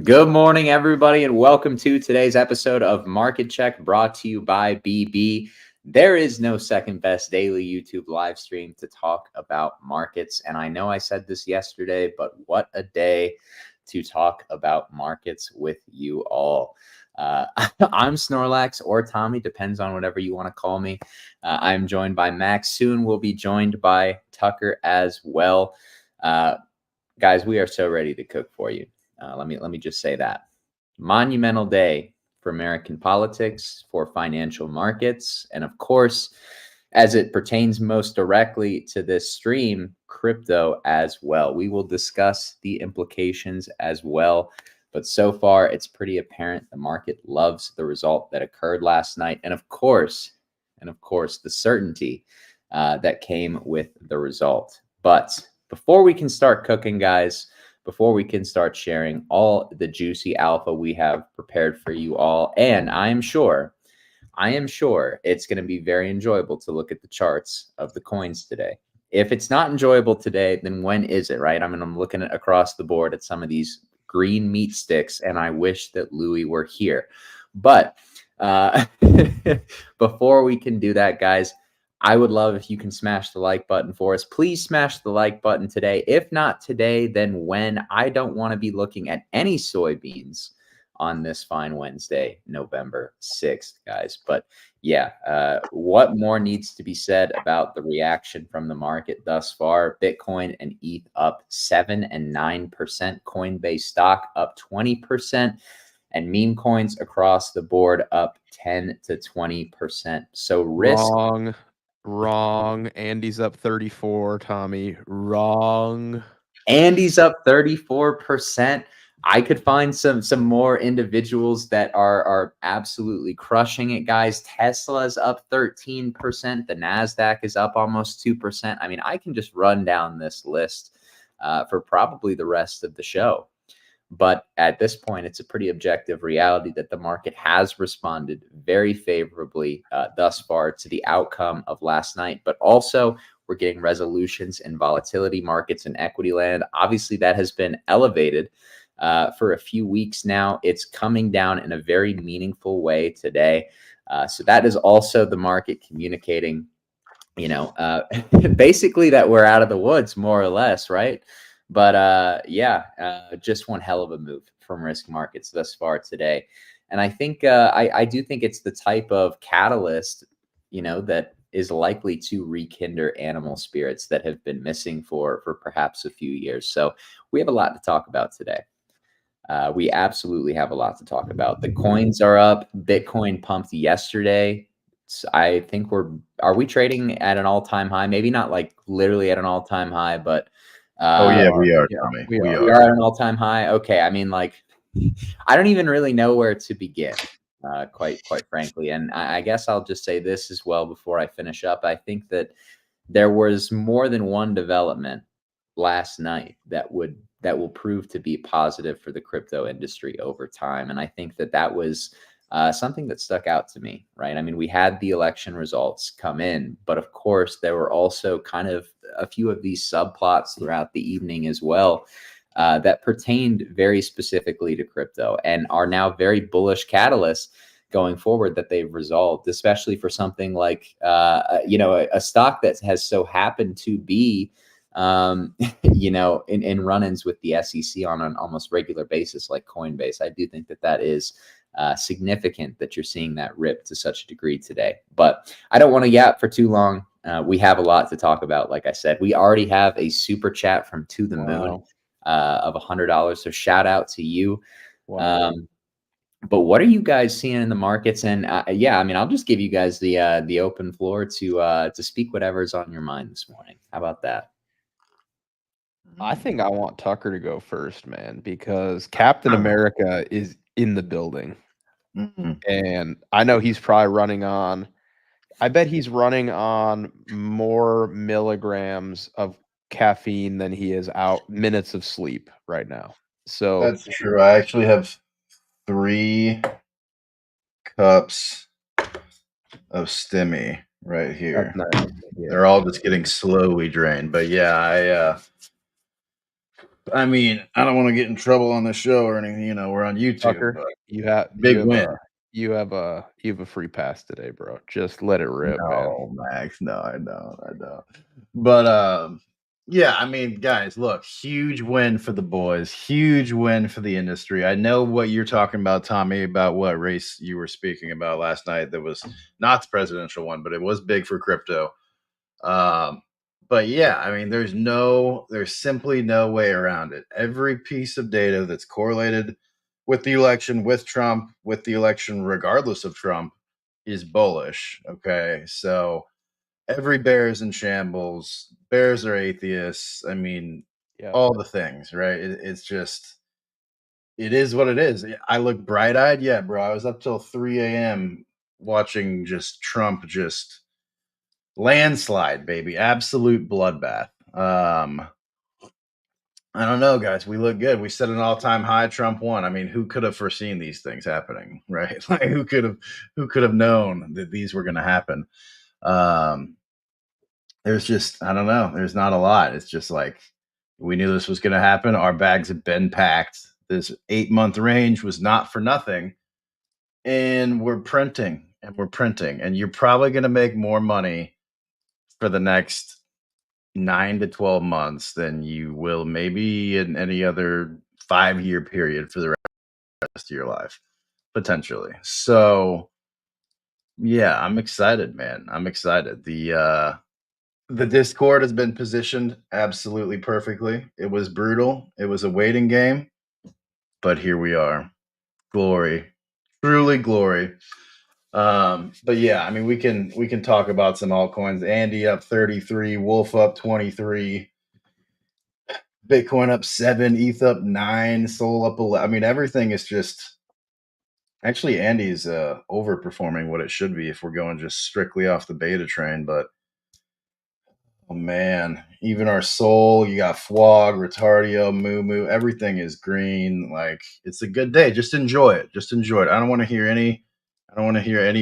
Good morning, everybody, and welcome to today's episode of Market Check brought to you by BB. There is no second best daily YouTube live stream to talk about markets. And I know I said this yesterday, but what a day to talk about markets with you all. I'm Snorlax or Tommy, depends on whatever you want to call me. I'm joined by Max. Soon we'll be joined by Tucker as well. Guys, we are so ready to cook for you. Let me just say that. Monumental day for American politics, for financial markets, and of course, as it pertains most directly to this stream, crypto as well. We will discuss the implications as well. But so far, it's pretty apparent the market loves the result that occurred last night. And of course, the certainty that came with the result. But before we can start cooking, guys, before we can start sharing all the juicy alpha we have prepared for you all, and I am sure it's going to be very enjoyable to look at the charts of the coins today. If it's not enjoyable today, then when is it, right? I'm looking at across the board at some of these green meat sticks, and I wish that Louis were here. But before we can do that, guys, I would love if you can smash the like button for us. Please smash the like button today. If not today, then when? I don't want to be looking at any soybeans on this fine Wednesday, November 6th, guys. But yeah, what more needs to be said about the reaction from the market thus far? Bitcoin and ETH up 7 and 9%. Coinbase stock up 20%. And meme coins across the board up 10 to 20%. So risk. Wrong. Andy's up 34, Tommy. Wrong. Andy's up 34%. I could find some more individuals that are absolutely crushing it, guys. Tesla's up 13%. The NASDAQ is up almost 2%. I mean, I can just run down this list for probably the rest of the show. But at this point, it's a pretty objective reality that the market has responded very favorably thus far to the outcome of last night. But also, we're getting resolutions in volatility markets and equity land. Obviously, that has been elevated for a few weeks now. It's coming down in a very meaningful way today. So that is also the market communicating, basically that we're out of the woods, more or less, right? But just one hell of a move from risk markets thus far today. And I think I do think it's the type of catalyst, that is likely to rekindle animal spirits that have been missing for perhaps a few years. So we have a lot to talk about today. We absolutely have a lot to talk about. The coins are up. Bitcoin pumped yesterday. I think are we trading at an all-time high? Maybe not like literally at an all-time high, but we are. We are at an all-time high. Okay, I mean, like, I don't even really know where to begin, quite frankly. And I guess I'll just say this as well before I finish up. I think that there was more than one development last night that will prove to be positive for the crypto industry over time. And I think that was something that stuck out to me, right? I mean, we had the election results come in, but of course, there were also kind of a few of these subplots throughout the evening as well that pertained very specifically to crypto and are now very bullish catalysts going forward that they've resolved, especially for something like, a stock that has so happened to be in run-ins with the SEC on an almost regular basis, like Coinbase. I do think that is significant that you're seeing that rip to such a degree today. But I don't want to yap for too long. We have a lot to talk about. Like I said, we already have a super chat from To the Moon of $100. So shout out to you. Wow. But what are you guys seeing in the markets? And I'll just give you guys the open floor to speak whatever's on your mind this morning. How about that? I think I want Tucker to go first, man, because Captain America is in the building. Mm-hmm. And I know he's probably running on, I bet he's running on more milligrams of caffeine than he is out minutes of sleep right now. So that's true. I actually have 3 cups of Stimmy right here. Nice. Yeah. They're all just getting slowly drained. But yeah, I mean, I don't want to get in trouble on this show or anything. We're on YouTube, Tucker, but you have big win. you have a free pass today, bro. Just let it rip, man. No, Max. No, I don't. But yeah, I mean, guys, look, huge win for the boys, huge win for the industry. I know what you're talking about, Tommy, about what race you were speaking about last night. That was not the presidential one, but it was big for crypto. Um, but yeah, I mean, there's simply no way around it. Every piece of data that's correlated with the election, with Trump, with the election, regardless of Trump, is bullish. Okay. So every bear is in shambles. Bears are atheists. I mean, Yeah. all the things, right? It's just, it is what it is. I look bright eyed. Yeah, bro. I was up till 3 a.m. watching just Trump just landslide, baby. Absolute bloodbath. I don't know, guys. We look good. We set an all-time high. Trump won. I mean, who could have foreseen these things happening, right? Like, who could have known that these were going to happen? Um, there's just, I don't know. There's not a lot. It's just like we knew this was going to happen. Our bags have been packed. This 8-month range was not for nothing, and we're printing and you're probably going to make more money for the next 9 to 12 months than you will maybe in any other 5-year period for the rest of your life, potentially. So yeah, I'm excited, man. I'm excited. The Discord has been positioned absolutely perfectly. It was brutal. It was a waiting game, but here we are. Glory. Truly glory. But yeah, I mean we can talk about some altcoins. Andy up 33, Wolf up 23. Bitcoin up 7, ETH up 9, Sol up 11. I mean, everything is just actually Andy's overperforming what it should be if we're going just strictly off the beta train. But oh man, even our Sol, you got Fwog, Retardio, Moo Moo, everything is green. Like it's a good day. Just enjoy it. Just enjoy it. I don't want to hear any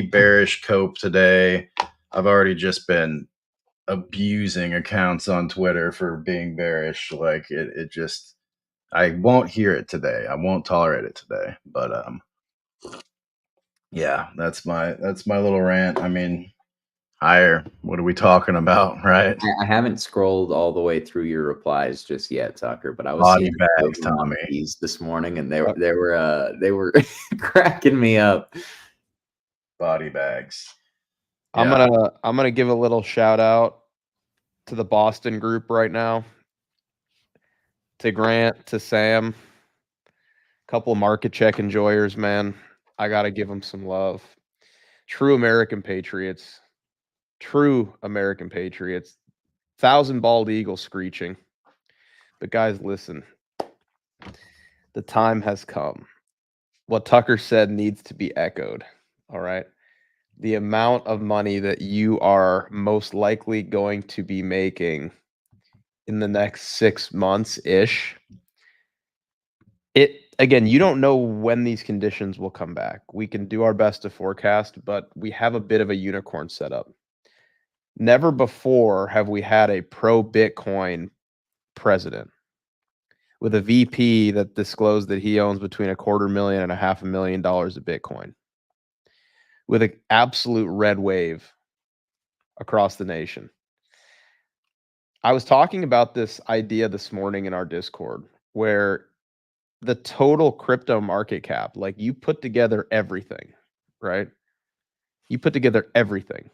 bearish cope today. I've already just been abusing accounts on Twitter for being bearish. Like it just I won't hear it today. I won't tolerate it today. But yeah, that's my little rant. I mean, higher. What are we talking about, right? I haven't scrolled all the way through your replies just yet, Tucker, but I was Body seeing a few of bags, them on Tommy. these this morning, and they were cracking me up. Body bags. I'm gonna give a little shout out to the Boston group right now. To Grant, to Sam, a couple of market check enjoyers, man. I gotta give them some love. True American patriots. True American patriots. 1,000 bald eagle screeching. But guys, listen. The time has come. What Tucker said needs to be echoed. All right. The amount of money that you are most likely going to be making in the next 6 months ish. Again, you don't know when these conditions will come back. We can do our best to forecast, but we have a bit of a unicorn setup. Never before have we had a pro Bitcoin president with a VP that disclosed that he owns between $250,000 and $500,000 of Bitcoin, with an absolute red wave across the nation. I was talking about this idea this morning in our Discord where the total crypto market cap, like you put together everything, right? You put together everything.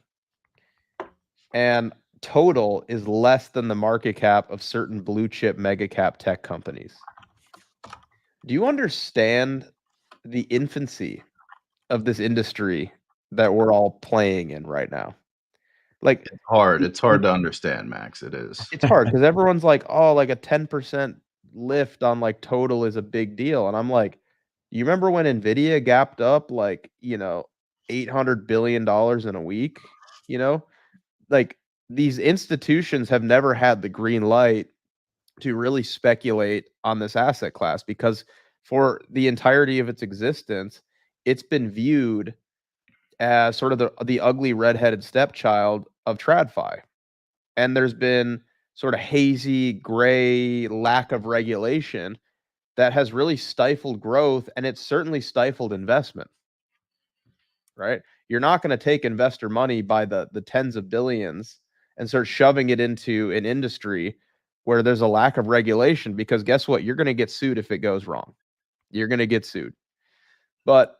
And total is less than the market cap of certain blue chip mega cap tech companies. Do you understand the infancy of this industry that we're all playing in right now? Like It's hard. It's hard to understand, Max. It is. it's hard because everyone's like, oh, like a 10% lift on like total is a big deal. And I'm like, you remember when Nvidia gapped up like, $800 billion in a week? Like these institutions have never had the green light to really speculate on this asset class because for the entirety of its existence, it's been viewed as sort of the ugly redheaded stepchild of TradFi. And there's been sort of hazy, gray lack of regulation that has really stifled growth, and it's certainly stifled investment, right? You're not going to take investor money by the tens of billions and start shoving it into an industry where there's a lack of regulation, because guess what? You're going to get sued if it goes wrong. You're going to get sued. But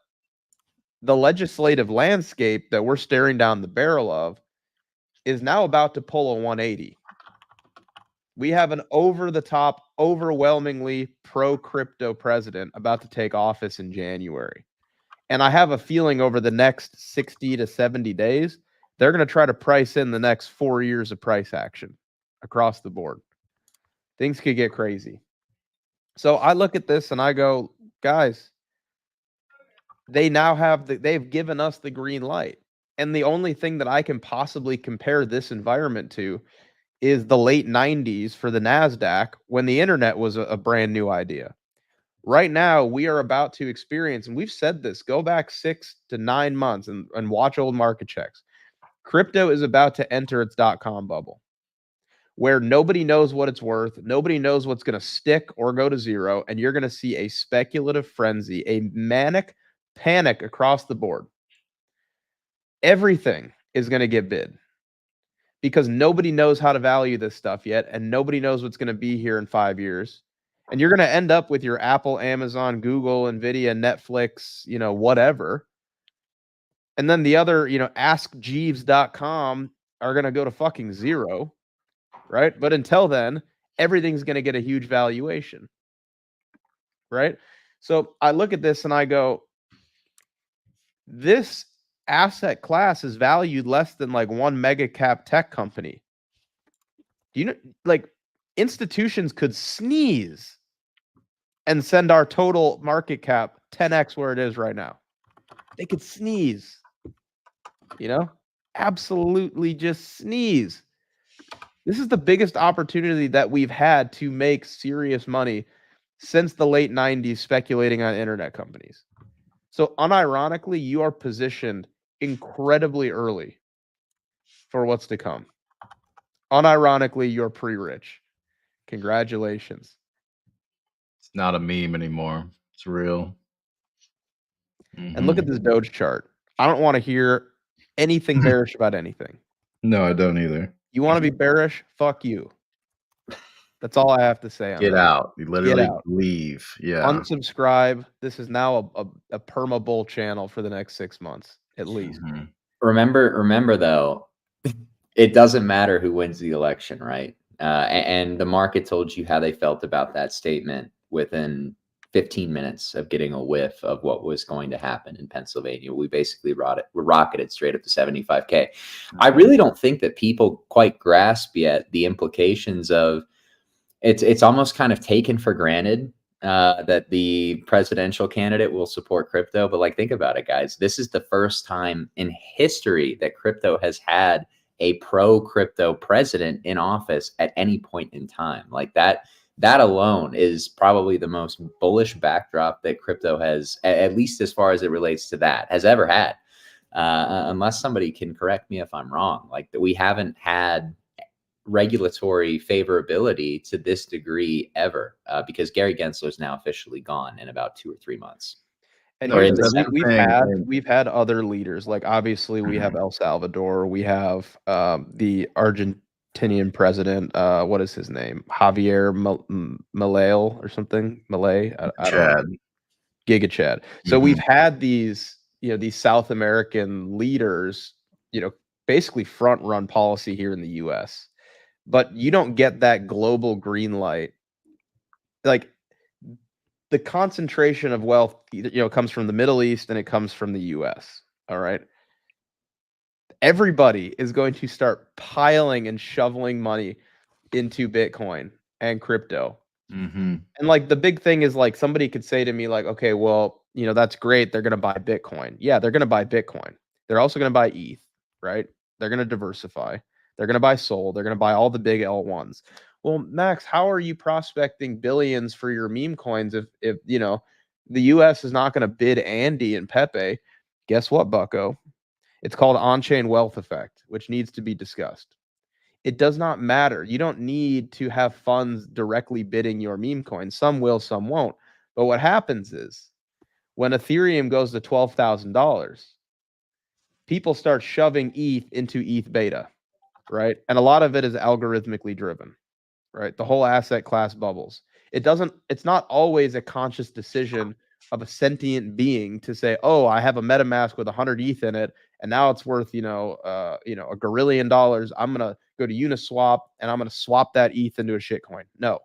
the legislative landscape that we're staring down the barrel of is now about to pull a 180. We have an over-the-top, overwhelmingly pro-crypto president about to take office in January. And I have a feeling over the next 60 to 70 days, they're going to try to price in the next 4 years of price action across the board. Things could get crazy. So I look at this and I go, guys, they now have they've given us the green light. And the only thing that I can possibly compare this environment to is the late 90s for the NASDAQ, when the internet was a brand new idea. Right now, we are about to experience, and we've said this, go back 6 to 9 months and watch old market checks. Crypto is about to enter its .com bubble, where nobody knows what it's worth. Nobody knows what's going to stick or go to zero. And you're going to see a speculative frenzy, a manic panic across the board. Everything is going to get bid because nobody knows how to value this stuff yet. And nobody knows what's going to be here in 5 years. And you're going to end up with your Apple, Amazon, Google, Nvidia, Netflix, whatever. And then the other, AskJeeves.com are going to go to fucking zero, right? But until then, everything's going to get a huge valuation, right? So I look at this and I go, this asset class is valued less than like one mega cap tech company. Do you know, like, institutions could sneeze and send our total market cap 10x where it is right now. They could sneeze, absolutely just sneeze. This is the biggest opportunity that we've had to make serious money since the late 90s speculating on internet companies. So unironically, you are positioned incredibly early for what's to come. Unironically, you're pre-rich. Congratulations. It's not a meme anymore. It's real. And look at this Doge chart. I don't want to hear anything bearish about anything. No, I don't either. You want to be bearish? Fuck you. That's all I have to say on Get that. out. You literally leave. Yeah. Unsubscribe. This is now a perma bull channel for the next 6 months, at least. Remember though, it doesn't matter who wins the election, right? And the market told you how they felt about that statement within 15 minutes of getting a whiff of what was going to happen in Pennsylvania. We basically rocketed straight up to 75K. I really don't think that people quite grasp yet the implications of it's almost kind of taken for granted that the presidential candidate will support crypto. But like, think about it, guys. This is the first time in history that crypto has had a pro-crypto president in office at any point in time. Like that alone is probably the most bullish backdrop that crypto has, at least as far as it relates to that, has ever had. Unless somebody can correct me if I'm wrong. Like, we haven't had regulatory favorability to this degree ever, because Gary Gensler is now officially gone in about 2 or 3 months. And we've had other leaders, like obviously we have El Salvador, we have the Argentinian president, what is his name, Javier Milei or something, Milei, Chad, Giga Chad. So we've had these South American leaders, basically front run policy here in the U.S. But you don't get that global green light. Like, the concentration of wealth, comes from the Middle East and it comes from the U.S. All right. Everybody is going to start piling and shoveling money into Bitcoin and crypto. And like, the big thing is, like, somebody could say to me, like, okay, well, that's great. They're going to buy Bitcoin. Yeah, they're going to buy Bitcoin. They're also going to buy ETH, right? They're going to diversify. They're going to buy Sol. They're going to buy all the big L1s. Well, Max, how are you prospecting billions for your meme coins if the U.S. is not going to bid Andy and Pepe? Guess what, bucko? It's called on-chain wealth effect, which needs to be discussed. It does not matter. You don't need to have funds directly bidding your meme coin. Some will, some won't. But what happens is when Ethereum goes to $12,000, people start shoving ETH into ETH beta, right? And a lot of it is algorithmically driven, right? The whole asset class bubbles. It's not always a conscious decision of a sentient being to say, oh, I have a MetaMask with 100 ETH in it, and now it's worth, $1 gazillion. I'm going to go to Uniswap and I'm going to swap that ETH into a shitcoin. No,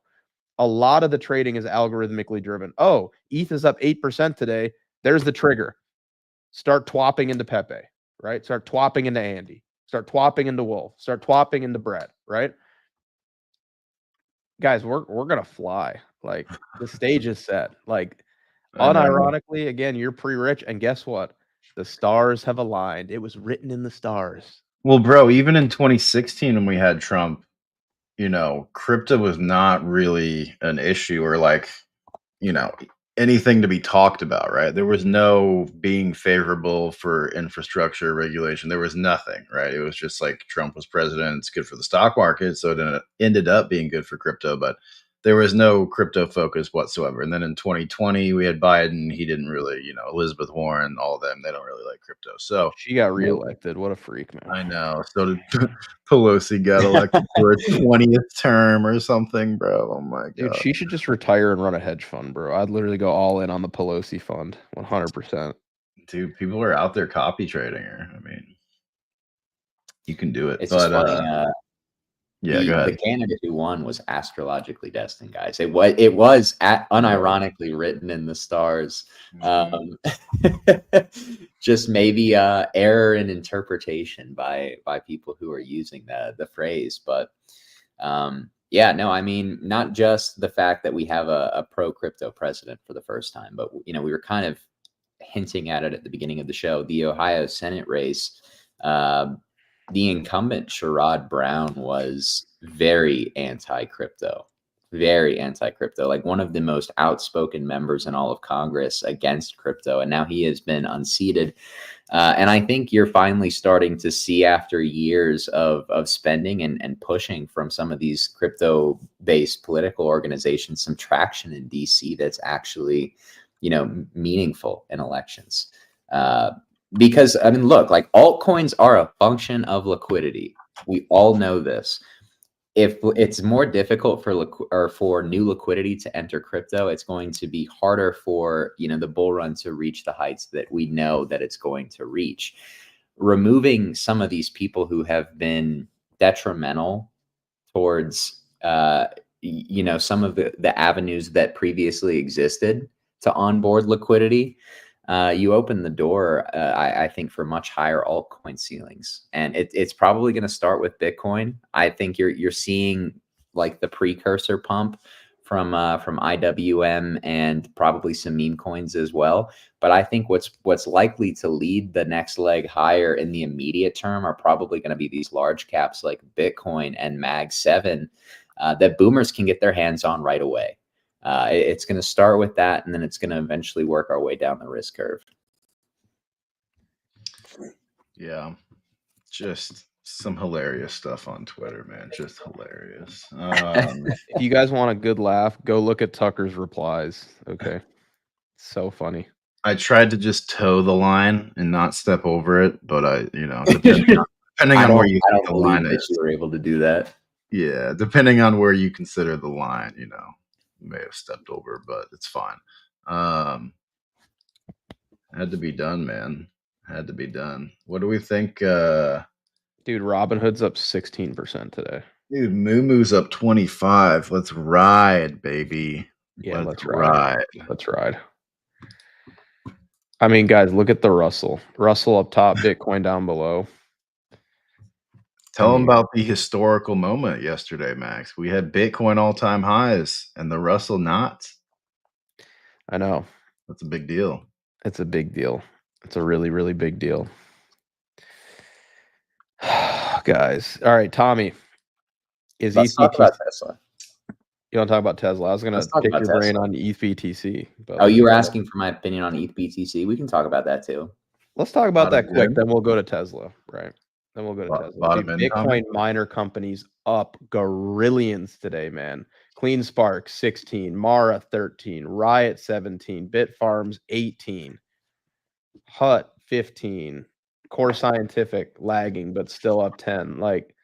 a lot of the trading is algorithmically driven. Oh, ETH is up 8% today. There's the trigger. Start twapping into Pepe, right? Start twapping into Andy. Start twapping into Wolf. Start twapping into Brett, right? Guys, we're gonna fly. Like the stage is set. Like unironically, again, you're pre-rich, and guess what? The stars have aligned. It was written in the stars. Well, bro, even in 2016 when we had Trump, crypto was not really an issue or like, anything to be talked about, right? There was no being favorable for infrastructure regulation. There was nothing, right? It was just like Trump was president. It's good for the stock market. So it ended up being good for crypto, but there was no crypto focus whatsoever. And then in 2020, we had Biden. He didn't really, Elizabeth Warren, all of them, they don't really like crypto. So she got reelected. What a freak, man. I know. So did Pelosi got elected for a 20th term or something, bro. Oh my God. Dude, she should just retire and run a hedge fund, bro. I'd literally go all in on the Pelosi fund, 100%. Dude, people are out there copy trading her. I mean, you can do it. It's just funny. Yeah, go ahead. The candidate who won was astrologically destined, guys. It was unironically written in the stars. Just maybe error in interpretation by people who are using the phrase. But yeah, no, I mean, not just the fact that we have a pro crypto president for the first time, but we were kind of hinting at it at the beginning of the show. The Ohio Senate race. The incumbent Sherrod Brown was very anti-crypto, like one of the most outspoken members in all of Congress against crypto. And now he has been unseated. And I think you're finally starting to see, after years of spending and pushing from some of these crypto-based political organizations, some traction in DC that's actually, meaningful in elections. Because, I mean, look, like altcoins are a function of liquidity. We all know this. If it's more difficult for new liquidity to enter crypto, it's going to be harder for, the bull run to reach the heights that we know that it's going to reach. Removing some of these people who have been detrimental towards, some of the avenues that previously existed to onboard liquidity, you open the door, I think, for much higher altcoin ceilings, and it's probably going to start with Bitcoin. I think you're seeing like the precursor pump from IWM and probably some meme coins as well. But I think what's likely to lead the next leg higher in the immediate term are probably going to be these large caps like Bitcoin and Mag7 that boomers can get their hands on right away. It's going to start with that, and then it's going to eventually work our way down the risk curve. Yeah, just some hilarious stuff on Twitter, man. Just hilarious. If you guys want a good laugh, go look at Tucker's replies. Okay, so funny. I tried to just toe the line and not step over it, but depending on where you think the line is, you were able to do that. Yeah, depending on where you consider the line, you may have stepped over, but it's fine. Had to be done, man. Had to be done. What do we think? Dude, Robinhood's up 16% today. Dude, Moomoo's up 25. Let's ride, baby. Yeah, let's ride. Let's ride. I mean, guys, look at the Russell. Russell up top, Bitcoin down below. Tell them about the historical moment yesterday, Max. We had Bitcoin all-time highs and the Russell not. I know. That's a big deal. It's a big deal. It's a really, really big deal. Guys. All right, Tommy. Let's talk about Tesla. You want to talk about Tesla? I was going to pick your brain on ETH-BTC. Oh, you were asking for my opinion on ETH-BTC. We can talk about that too. Let's talk about that quick, then we'll go to Tesla, right? Then we'll go to Tesla. Bottom Dude, income. Bitcoin miner companies up gorillions today, man. CleanSpark 16, Mara 13, Riot 17, Bitfarms 18, Hut 15, Core Scientific lagging but still up 10. Like,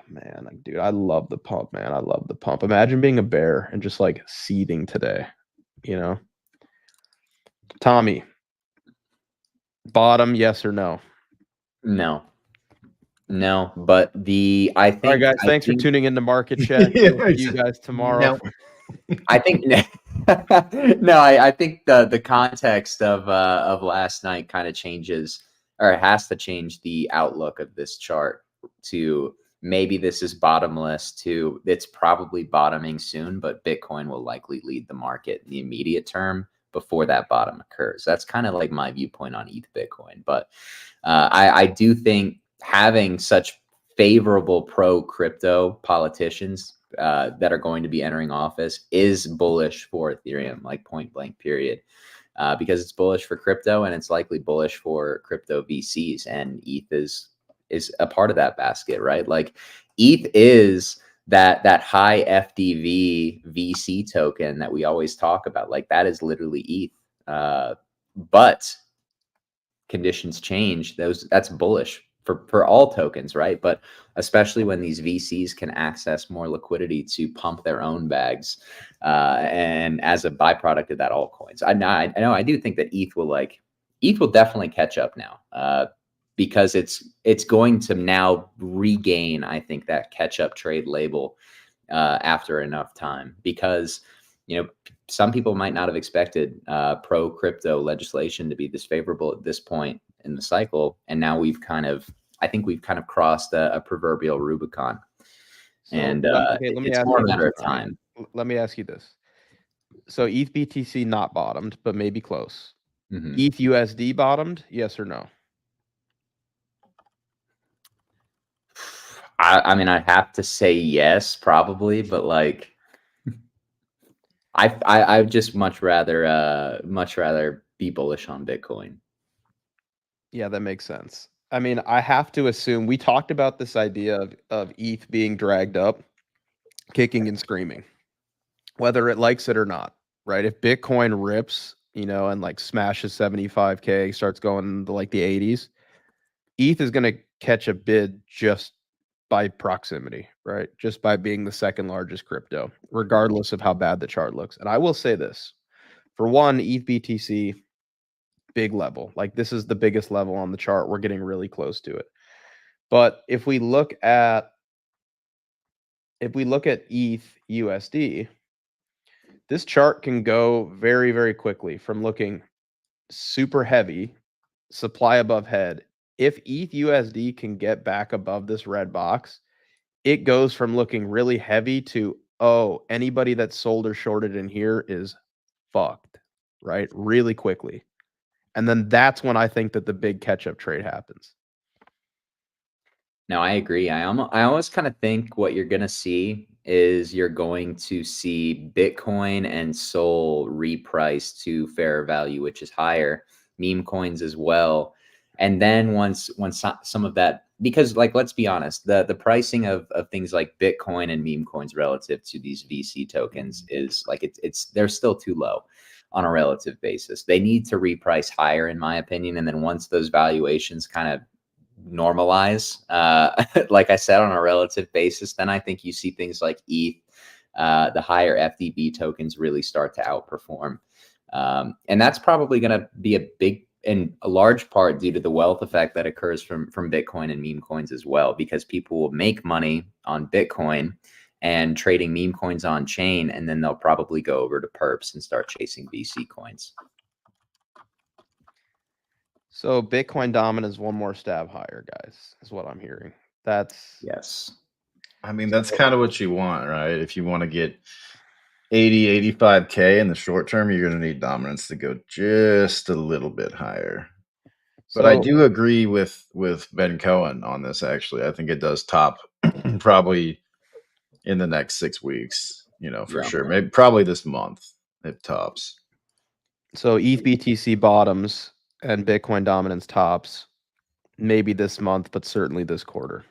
man, like, dude, I love the pump, man. I love the pump. Imagine being a bear and just like seething today, you know? Tommy, bottom, yes or no? No. No, but I think. All right, guys. Thanks for tuning into Market Check. Yeah, We'll see you guys tomorrow. No. I think no. I think the context of last night kind of changes, or it has to change the outlook of this chart to maybe this is bottomless to it's probably bottoming soon, but Bitcoin will likely lead the market in the immediate term before that bottom occurs. That's kind of like my viewpoint on ETH Bitcoin, but I do think having such favorable pro crypto politicians that are going to be entering office is bullish for Ethereum, like point blank, period. Because it's bullish for crypto and it's likely bullish for crypto VCs, and ETH is a part of that basket, right? Like ETH is that high FDV VC token that we always talk about. Like that is literally ETH. But conditions change, that's bullish for all tokens, right? But especially when these VCs can access more liquidity to pump their own bags, and as a byproduct of that, altcoins. I know I do think that ETH will definitely catch up now, because it's going to now regain, I think, that catch up trade label after enough time, because some people might not have expected pro crypto legislation to be this favorable at this point in the cycle, and now I think we've kind of crossed a proverbial Rubicon, and it's more a matter of time. Let me ask you this: so ETH BTC not bottomed, but maybe close. Mm-hmm. ETH USD bottomed, yes or no? I mean, I'd have to say yes, probably, but like, I just much rather be bullish on Bitcoin. Yeah, that makes sense. I mean, I have to assume we talked about this idea of ETH being dragged up, kicking and screaming, whether it likes it or not, right? If Bitcoin rips, and like smashes 75K, starts going into like the 80s, ETH is going to catch a bid just by proximity, right? Just by being the second largest crypto, regardless of how bad the chart looks. And I will say this, for one, ETH BTC, big level. Like this is the biggest level on the chart. We're getting really close to it. But if we look at ETH USD, this chart can go very, very quickly from looking super heavy, supply above head. If ETH USD can get back above this red box, it goes from looking really heavy to, oh, anybody that's sold or shorted in here is fucked, right? Really quickly. And then that's when I think that the big catch-up trade happens. No, I agree. I almost kind of think what you're going to see is you're going to see Bitcoin and Sol repriced to fair value, which is higher, meme coins as well. And then once some of that, because like, let's be honest, the pricing of things like Bitcoin and meme coins relative to these VC tokens is like, they're still too low on a relative basis. They need to reprice higher, in my opinion. And then once those valuations kind of normalize, like I said, on a relative basis, then I think you see things like ETH, the higher FDB tokens really start to outperform. And that's probably going to be a large part due to the wealth effect that occurs from Bitcoin and meme coins as well, because people will make money on Bitcoin and trading meme coins on chain, and then they'll probably go over to perps and start chasing VC coins. So Bitcoin dominance one more stab higher, guys, is what I'm hearing. Yes. I mean, that's kind of what you want, right? If you want to get 80, 85K in the short term, you're going to need dominance to go just a little bit higher. But I do agree with Ben Cohen on this, actually. I think it does top probably in the next 6 weeks, for sure. Maybe probably this month it tops. So ETH BTC bottoms and Bitcoin dominance tops. maybe this month, but certainly this quarter.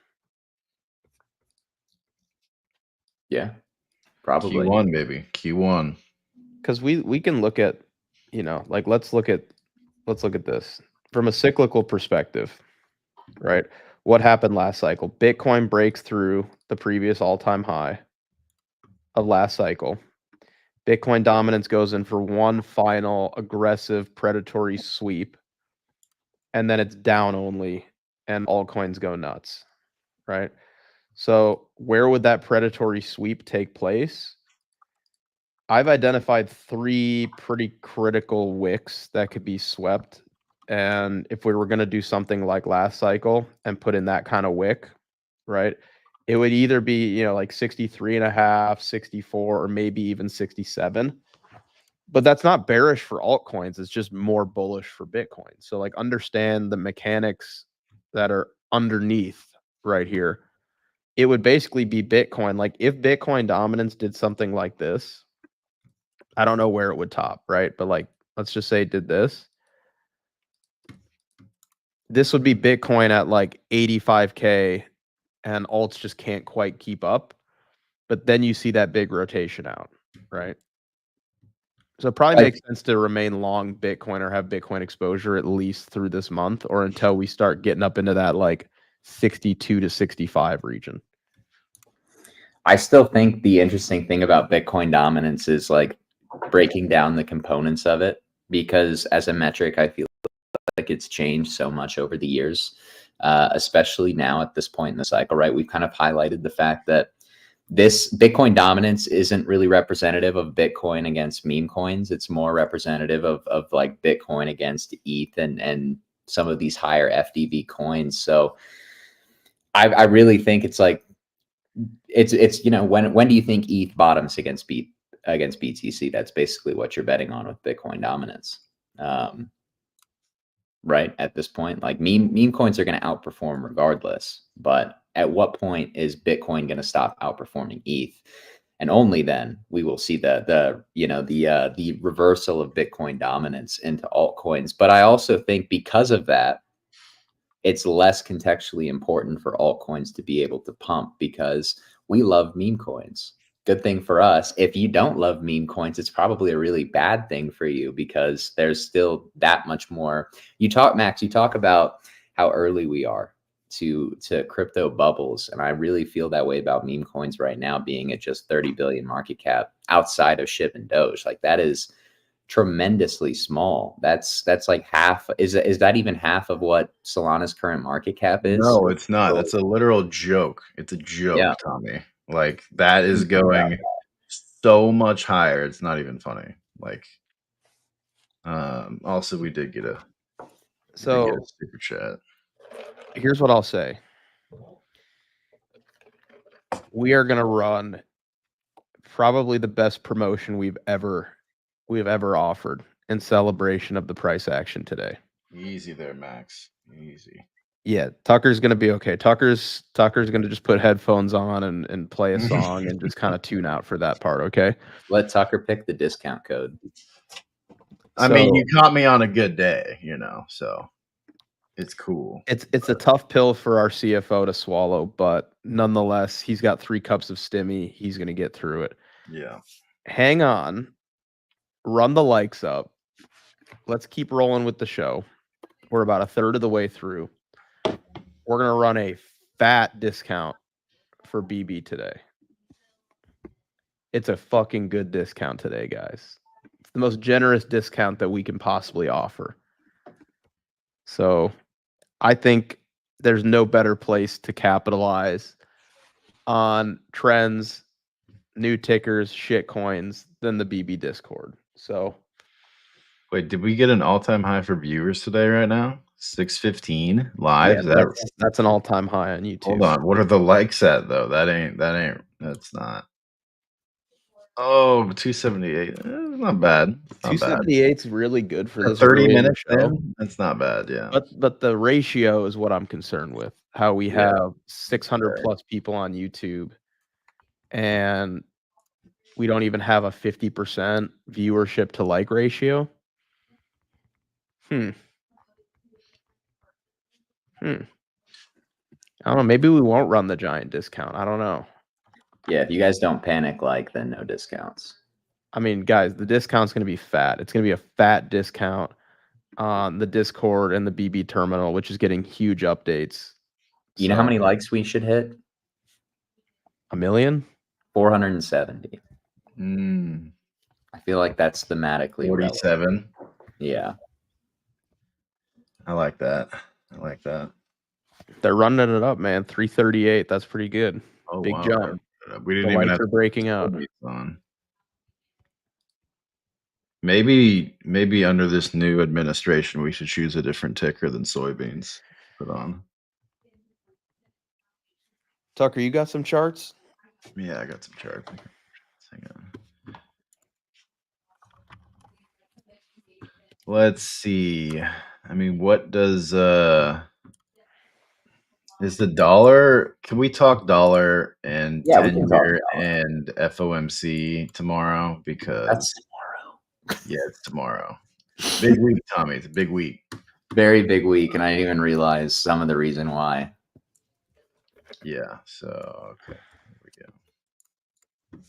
Yeah, probably. Q1, baby. Q1. Because we can look at, like let's look at this from a cyclical perspective, right? What happened last cycle? Bitcoin breaks through the previous all-time high of last cycle. Bitcoin dominance goes in for one final aggressive predatory sweep, and then it's down only, and altcoins go nuts, right? So where would that predatory sweep take place? I've identified 3 pretty critical wicks that could be swept. And if we were going to do something like last cycle and put in that kind of wick, right, it would either be, like 63.5, 64, or maybe even 67. But that's not bearish for altcoins. It's just more bullish for Bitcoin. So like understand the mechanics that are underneath right here. It would basically be Bitcoin. Like if Bitcoin dominance did something like this, I don't know where it would top, right? But like, let's just say it did this. This would be Bitcoin at like 85K and alts just can't quite keep up. But then you see that big rotation out, right? So it probably makes sense to remain long Bitcoin or have Bitcoin exposure at least through this month or until we start getting up into that like 62 to 65 region. I still think the interesting thing about Bitcoin dominance is like breaking down the components of it, because as a metric, I feel like it's changed so much over the years, especially now at this point in the cycle, right? We've kind of highlighted the fact that this Bitcoin dominance isn't really representative of Bitcoin against meme coins. It's more representative of like Bitcoin against ETH and some of these higher FDV coins. So I really think it's like, it's when do you think ETH bottoms against BTC? That's basically what you're betting on with Bitcoin dominance. Right at this point, like meme coins are going to outperform regardless, but at what point is Bitcoin going to stop outperforming ETH? And only then we will see the reversal of Bitcoin dominance into altcoins. But I also think because of that, it's less contextually important for altcoins to be able to pump, because we love meme coins. Good thing for us. If you don't love meme coins, it's probably a really bad thing for you, because there's still that much more. Max, you talk about how early we are to crypto bubbles. And I really feel that way about meme coins right now, being at just 30 billion market cap outside of SHIB and Doge. Like that is tremendously small. That's like half. Is that even half of what Solana's current market cap is? No, it's not. That's a literal joke. It's a joke, Yeah. Tommy. Like that is going so much higher. It's not even funny. Like, also we did get a super chat. Here's what I'll say. We are going to run probably the best promotion we've ever offered in celebration of the price action today. Easy there, Max. Easy. Yeah, Tucker's going to be okay. Tucker's going to just put headphones on and play a song and just kind of tune out for that part, okay? Let Tucker pick the discount code. I mean, you caught me on a good day, so it's cool. It's a tough pill for our CFO to swallow, but nonetheless, he's got 3 cups of stimmy. He's going to get through it. Yeah. Hang on. Run the likes up. Let's keep rolling with the show. We're about a third of the way through. We're going to run a fat discount for BB today. It's a fucking good discount today, guys. It's the most generous discount that we can possibly offer. So I think there's no better place to capitalize on trends, new tickers, shit coins than the BB Discord. So wait, did we get an all-time high for viewers today right now? 615 live? Yeah, that's an all-time high on YouTube. Hold on. What are the likes at though? That's not. Oh, 278. Not bad. 278 is really good for this 30 early minutes show. in? That's not bad, yeah. But the ratio is what I'm concerned with. How we have 600 plus people on YouTube, and we don't even have a 50% viewership to like ratio. I don't know. Maybe we won't run the giant discount. I don't know. Yeah, if you guys don't panic, then no discounts. I mean, guys, the discount's going to be fat. It's going to be a fat discount on the Discord and the BB terminal, which is getting huge updates. You know how many likes we should hit? 1 million? 470. I feel like that's thematically 47. relevant. Yeah. I like that. They're running it up, man. 338. That's pretty good. Oh, Big wow. jump. We didn't The even lights have are breaking out. on. Maybe under this new administration, we should choose a different ticker than soybeans. Put on. Tucker, you got some charts? Yeah, I got some charts. Hang on. Let's see. I mean, what does is the dollar? Can we talk dollar and Yeah, we can talk 10-year dollar. and FOMC tomorrow? Because That's tomorrow. yeah, it's tomorrow. Big week, Tommy. It's a big week. Very big week, and I didn't even realize some of the reason why. Yeah. So okay, here we go.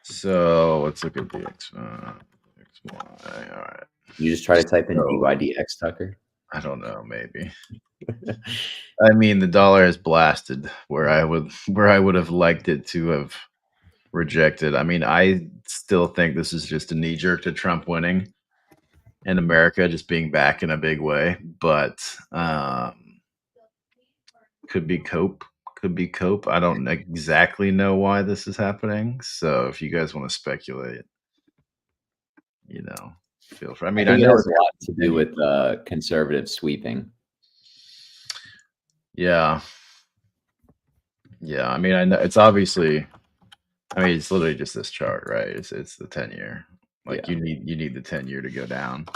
So let's look at the XY. All right. You just try to type in DYDX, Tucker. I don't know, maybe. I mean, the dollar has blasted where I would have liked it to have rejected. I mean, I still think this is just a knee jerk to Trump winning and America just being back in a big way, but could be cope. I don't exactly know why this is happening. So if you guys want to speculate, feel free. I mean, I know it has a lot to do with conservative sweeping. Yeah. I mean, I know it's obviously. I mean, it's literally just this chart, right? It's the 10-year. Like you need the 10-year to go down.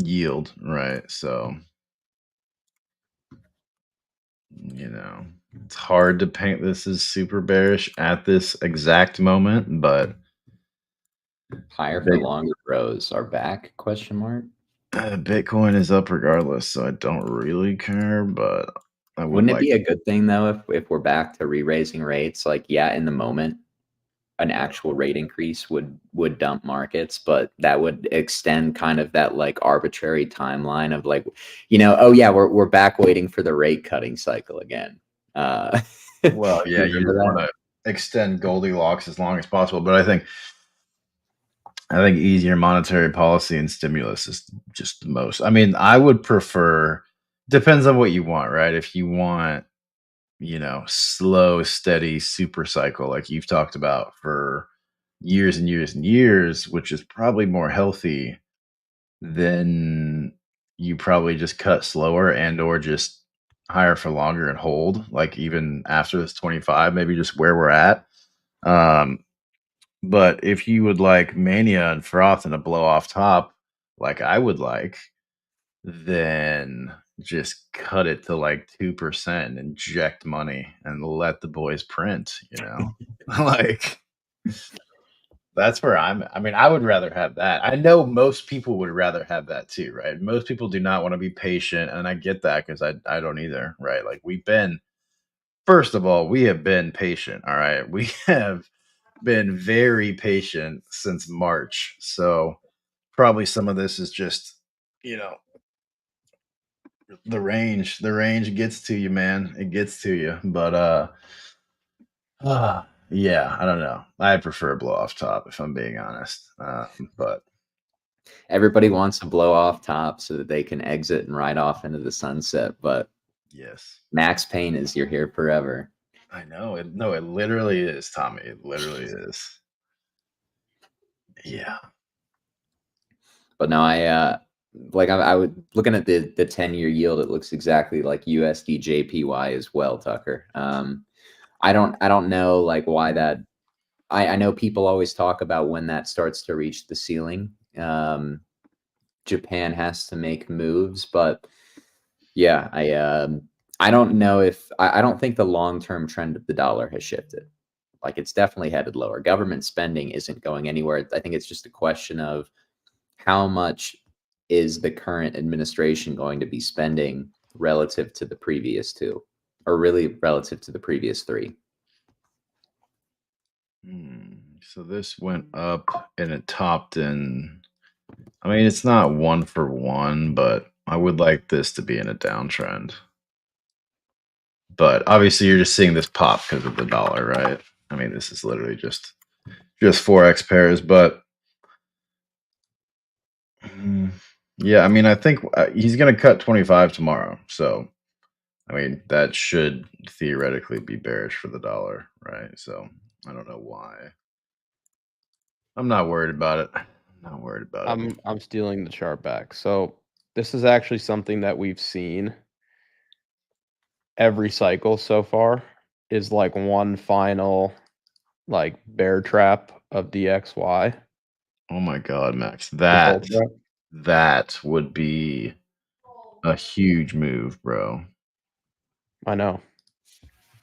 Yield, right? So it's hard to paint this as super bearish at this exact moment, but higher for longer rows are back? Question mark. Bitcoin is up regardless, so I don't really care. But I wouldn't it be a good thing though if we're back to re-raising rates? Like, yeah, in the moment, an actual rate increase would dump markets, but that would extend kind of that like arbitrary timeline of like, oh yeah, we're back waiting for the rate cutting cycle again. Well, yeah, you want to extend Goldilocks as long as possible, but I think easier monetary policy and stimulus is just the most. I mean, I would prefer, depends on what you want, right? If you want, slow, steady super cycle like you've talked about for years and years and years, which is probably more healthy, then you probably just cut slower and or just higher for longer and hold, like even after this 25, maybe just where we're at. But if you would like mania and froth and a blow off top, like I would like, then just cut it to like 2%, inject money, and let the boys print, like that's where I mean, I would rather have that. I know most people would rather have that too, right? Most people do not want to be patient, and I get that because I don't either, right? Like first of all, we have been patient, all right? We have been very patient since March. So probably some of this is just, the range gets to you, man. It gets to you. But yeah, I don't know. I prefer blow off top if I'm being honest. But everybody wants to blow off top so that they can exit and ride off into the sunset. But yes, Max Payne is you're here forever. I know it. No, it literally is, Tommy. It literally is. Yeah. But no, I would looking at the 10-year yield, it looks exactly like USD JPY as well, Tucker. I don't know like why that. I know people always talk about when that starts to reach the ceiling. Japan has to make moves, but yeah, I don't know if I don't think the long-term trend of the dollar has shifted. Like it's definitely headed lower. Government spending isn't going anywhere. I think it's just a question of how much is the current administration going to be spending relative to the previous two, or really relative to the previous three? So this went up and it topped in. I mean, it's not 1 for 1, but I would like this to be in a downtrend. But obviously, you're just seeing this pop because of the dollar, right? I mean, this is literally just forex pairs, but yeah, I mean, I think he's going to cut 25 tomorrow. So, I mean, that should theoretically be bearish for the dollar, right? So, I don't know why. I'm not worried about it. I'm stealing the chart back. So, this is actually something that we've seen every cycle so far, is like one final like bear trap of DXY. Oh my God, Max. Bull trap. That would be a huge move, bro. I know.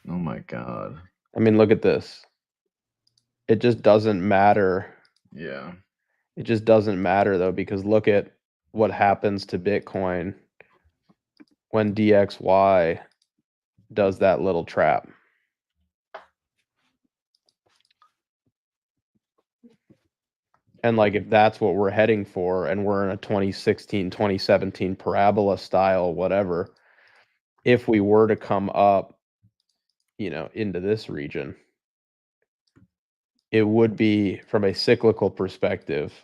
Oh my God. I mean, look at this. It just doesn't matter. Yeah. It just doesn't matter though, because look at what happens to Bitcoin when DXY does that little trap. And like, if that's what we're heading for, and we're in a 2016, 2017 parabola style, whatever, if we were to come up, into this region, it would be, from a cyclical perspective,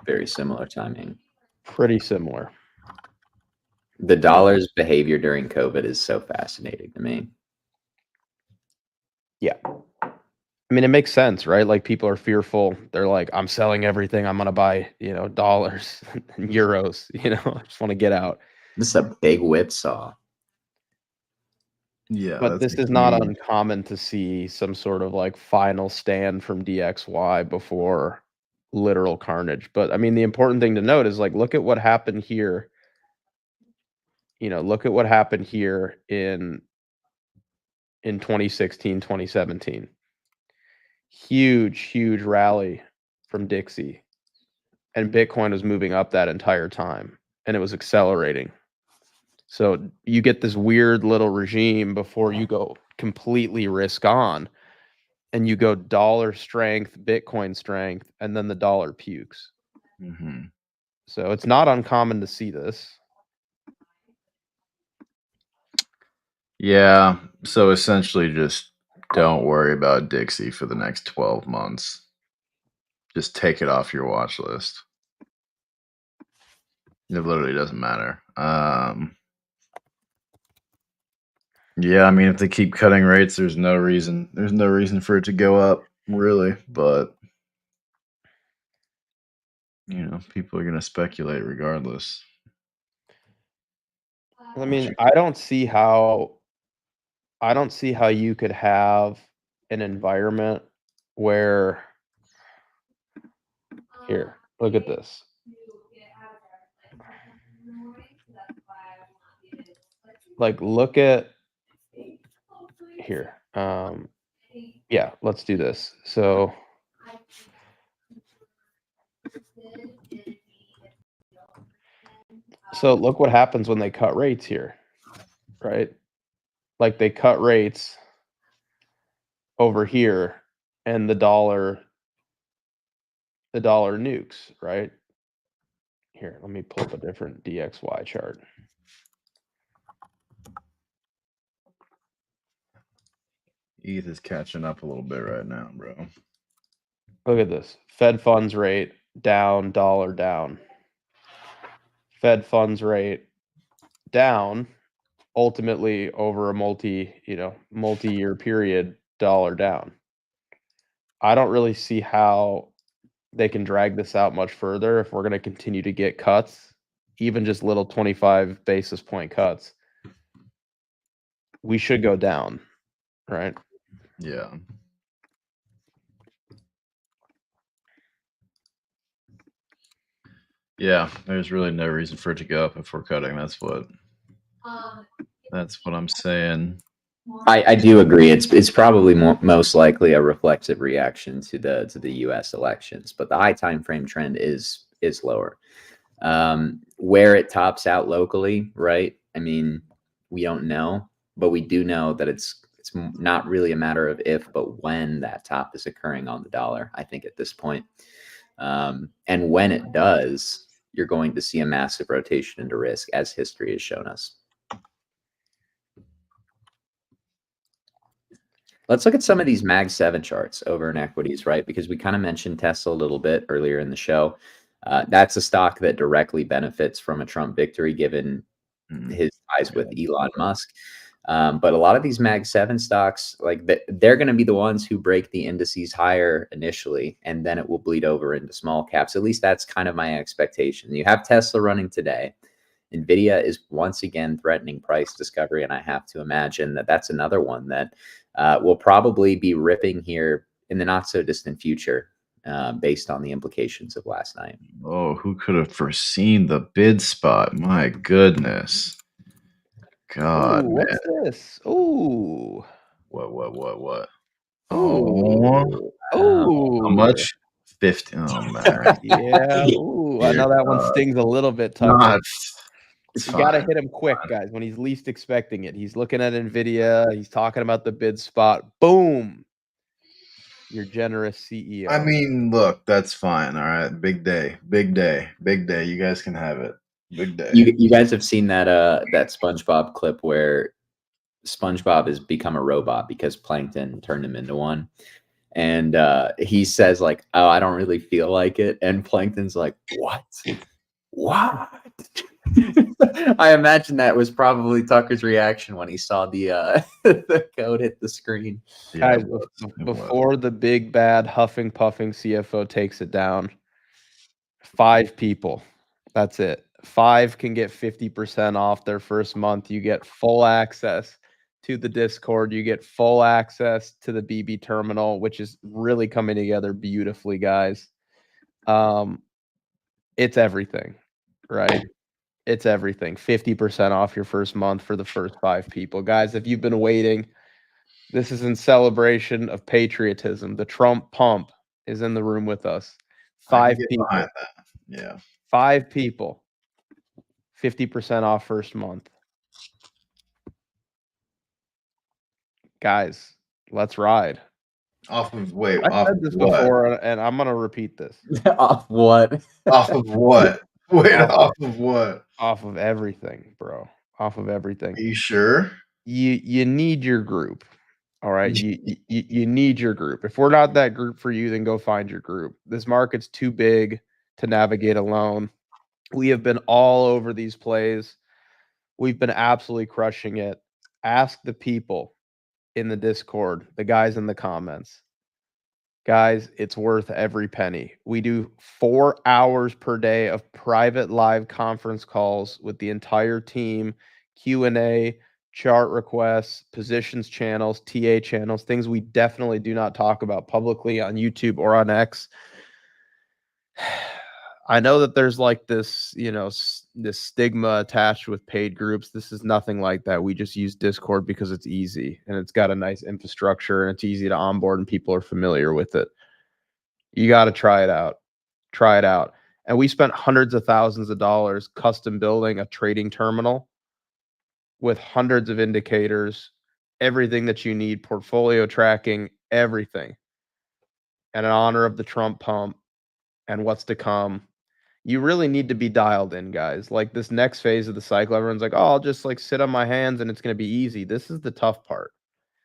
Very similar timing. pretty similar. The dollar's behavior during COVID is so fascinating to me. Yeah. I mean, it makes sense, right? Like, people are fearful. They're like, I'm selling everything. I'm going to buy, dollars and euros, I just want to get out. This is a big whipsaw. Yeah. But this is not uncommon to see some sort of like final stand from DXY before literal carnage. But I mean, the important thing to note is, like, look at what happened here. Look at what happened here in 2016, 2017. Huge rally from Dixie. And Bitcoin was moving up that entire time, and it was accelerating. So you get this weird little regime before you go completely risk on, and you go dollar strength, Bitcoin strength, and then the dollar pukes. Mm-hmm. So it's not uncommon to see this. Yeah. So essentially, just don't worry about Dixie for the next 12 months. Just take it off your watch list. It literally doesn't matter. Yeah, I mean, if they keep cutting rates, there's no reason for it to go up, really. But people are going to speculate regardless. I mean, I don't see how you could have an environment where, here, look at this. Like, look at here. Yeah, let's do this. So look what happens when they cut rates here, right? Like, they cut rates over here, and the dollar nukes, right? Here, let me pull up a different DXY chart. ETH is catching up a little bit right now, bro. Look at this. Fed funds rate down, dollar down. Fed funds rate down, ultimately over a multi-year period, dollar down. I don't really see how they can drag this out much further if we're going to continue to get cuts, even just little 25 basis point cuts. We should go down, right? Yeah. Yeah, there's really no reason for it to go up if we're cutting. That's what I'm saying. I do agree. It's probably most likely a reflexive reaction to the U.S. elections, but the high time frame trend is lower. Where it tops out locally, right? I mean, we don't know, but we do know that it's not really a matter of if, but when that top is occurring on the dollar, I think, at this point. And when it does, you're going to see a massive rotation into risk, as history has shown us. Let's look at some of these Mag 7 charts over in equities, right? Because we kind of mentioned Tesla a little bit earlier in the show. That's a stock that directly benefits from a Trump victory, given his ties with Elon Musk. But a lot of these Mag 7 stocks, like they're going to be the ones who break the indices higher initially, and then it will bleed over into small caps. At least that's kind of my expectation. You have Tesla running today. NVIDIA is once again threatening price discovery, and I have to imagine that that's another one that will probably be ripping here in the not so distant future, based on the implications of last night. Oh, who could have foreseen the bid spot? My goodness. God, Ooh, man. what's this? Ooh. What? Ooh. How much? 50. Oh, man. Yeah. Ooh. I know that one stings a little bit, Tucker. You got to hit him quick, guys, when he's least expecting it. He's looking at NVIDIA. He's talking about the bid spot. Boom. Your generous CEO. I mean, look, that's fine. All right. Big day. You guys can have it. Big day. You guys have seen that SpongeBob clip where SpongeBob has become a robot because Plankton turned him into one. And he says, like, oh, I don't really feel like it. And Plankton's like, what? I imagine that was probably Tucker's reaction when he saw the the code hit the screen. Yeah, Guys, before the big bad huffing puffing CFO takes it down, 5 people. That's it. 5 can get 50% off their first month. You get full access to the Discord. You get full access to the BB terminal, which is really coming together beautifully, guys. It's everything, right? It's everything. 50% off your first month for the first 5 people. Guys, if you've been waiting, this is in celebration of patriotism. The Trump pump is in the room with us. 5 people. Yeah. 5 people. 50% off first month. Guys, let's ride. Off of wait, I said this before, and I'm gonna repeat this. Off what? Off of what? Wait, off of what? Off of everything, bro. Off of everything. Are you sure? You need your group. All right. You need your group. If we're not that group for you, then go find your group. This market's too big to navigate alone. We have been all over these plays. We've been absolutely crushing it. Ask the people in the Discord, the guys in the comments. Guys, it's worth every penny. We do 4 hours per day of private live conference calls with the entire team, Q&A, chart requests, positions channels, TA channels, things we definitely do not talk about publicly on YouTube or on X. I know that there's like this, this stigma attached with paid groups. This is nothing like that. We just use Discord because it's easy and it's got a nice infrastructure and it's easy to onboard and people are familiar with it. You got to try it out. Try it out. And we spent hundreds of thousands of dollars custom building a trading terminal with hundreds of indicators, everything that you need, portfolio tracking, everything. And in honor of the Trump pump and what's to come, you really need to be dialed in, guys. Like this next phase of the cycle, everyone's like, oh, I'll just like sit on my hands and it's going to be easy. This is the tough part.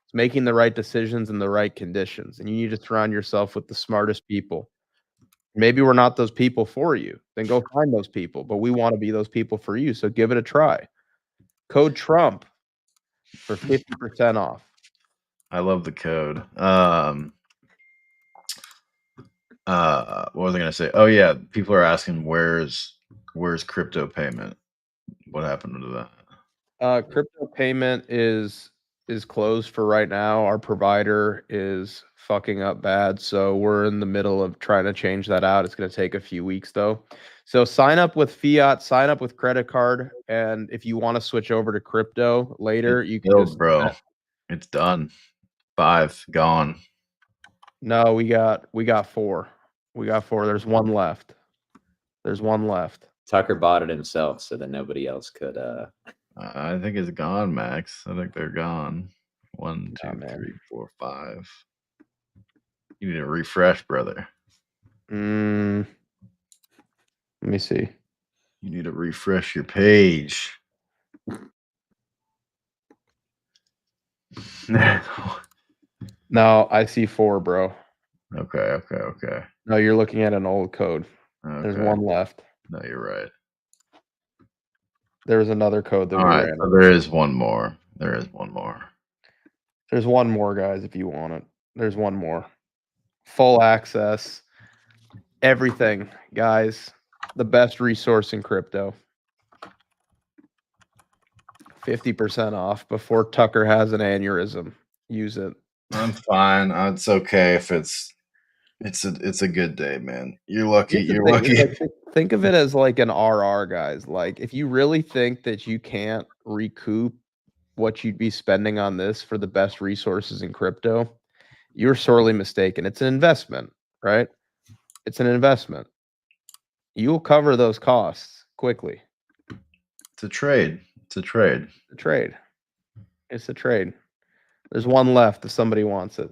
It's making the right decisions in the right conditions. And you need to surround yourself with the smartest people. Maybe we're not those people for you. Then go find those people. But we want to be those people for you. So give it a try. Code Trump for 50% off. I love the code. What was I gonna say? Oh yeah, people are asking where's crypto payment? What happened to that? Crypto payment is closed for right now. Our provider is fucking up bad, so we're in the middle of trying to change that out. It's going to take a few weeks though. So sign up with fiat, sign up with credit card, and if you want to switch over to crypto later, you can just bro. It's done. 5 gone. No, we got 4. We got 4. There's one left. Tucker bought it himself so that nobody else could. I think it's gone, Max. I think they're gone. 1, 2, man. 3, 4, 5. You need a refresh, brother. Let me see. You need to refresh your page. No, I see 4, bro. Okay. No, you're looking at an old code. Okay. There's one left. No, you're right. There was another code that All we right, ran. so there is one more. There's one more, guys, if you want it. There's one more. Full access. Everything, guys. The best resource in crypto. 50% off before Tucker has an aneurysm. Use it. I'm fine. It's okay if it's a good day, man. You're lucky. You're lucky. Like, think of it as like an RR, guys. Like, if you really think that you can't recoup what you'd be spending on this for the best resources in crypto, you're sorely mistaken. It's an investment, right? It's an investment. You will cover those costs quickly. It's a trade. It's a trade. It's a trade. There's one left if somebody wants it.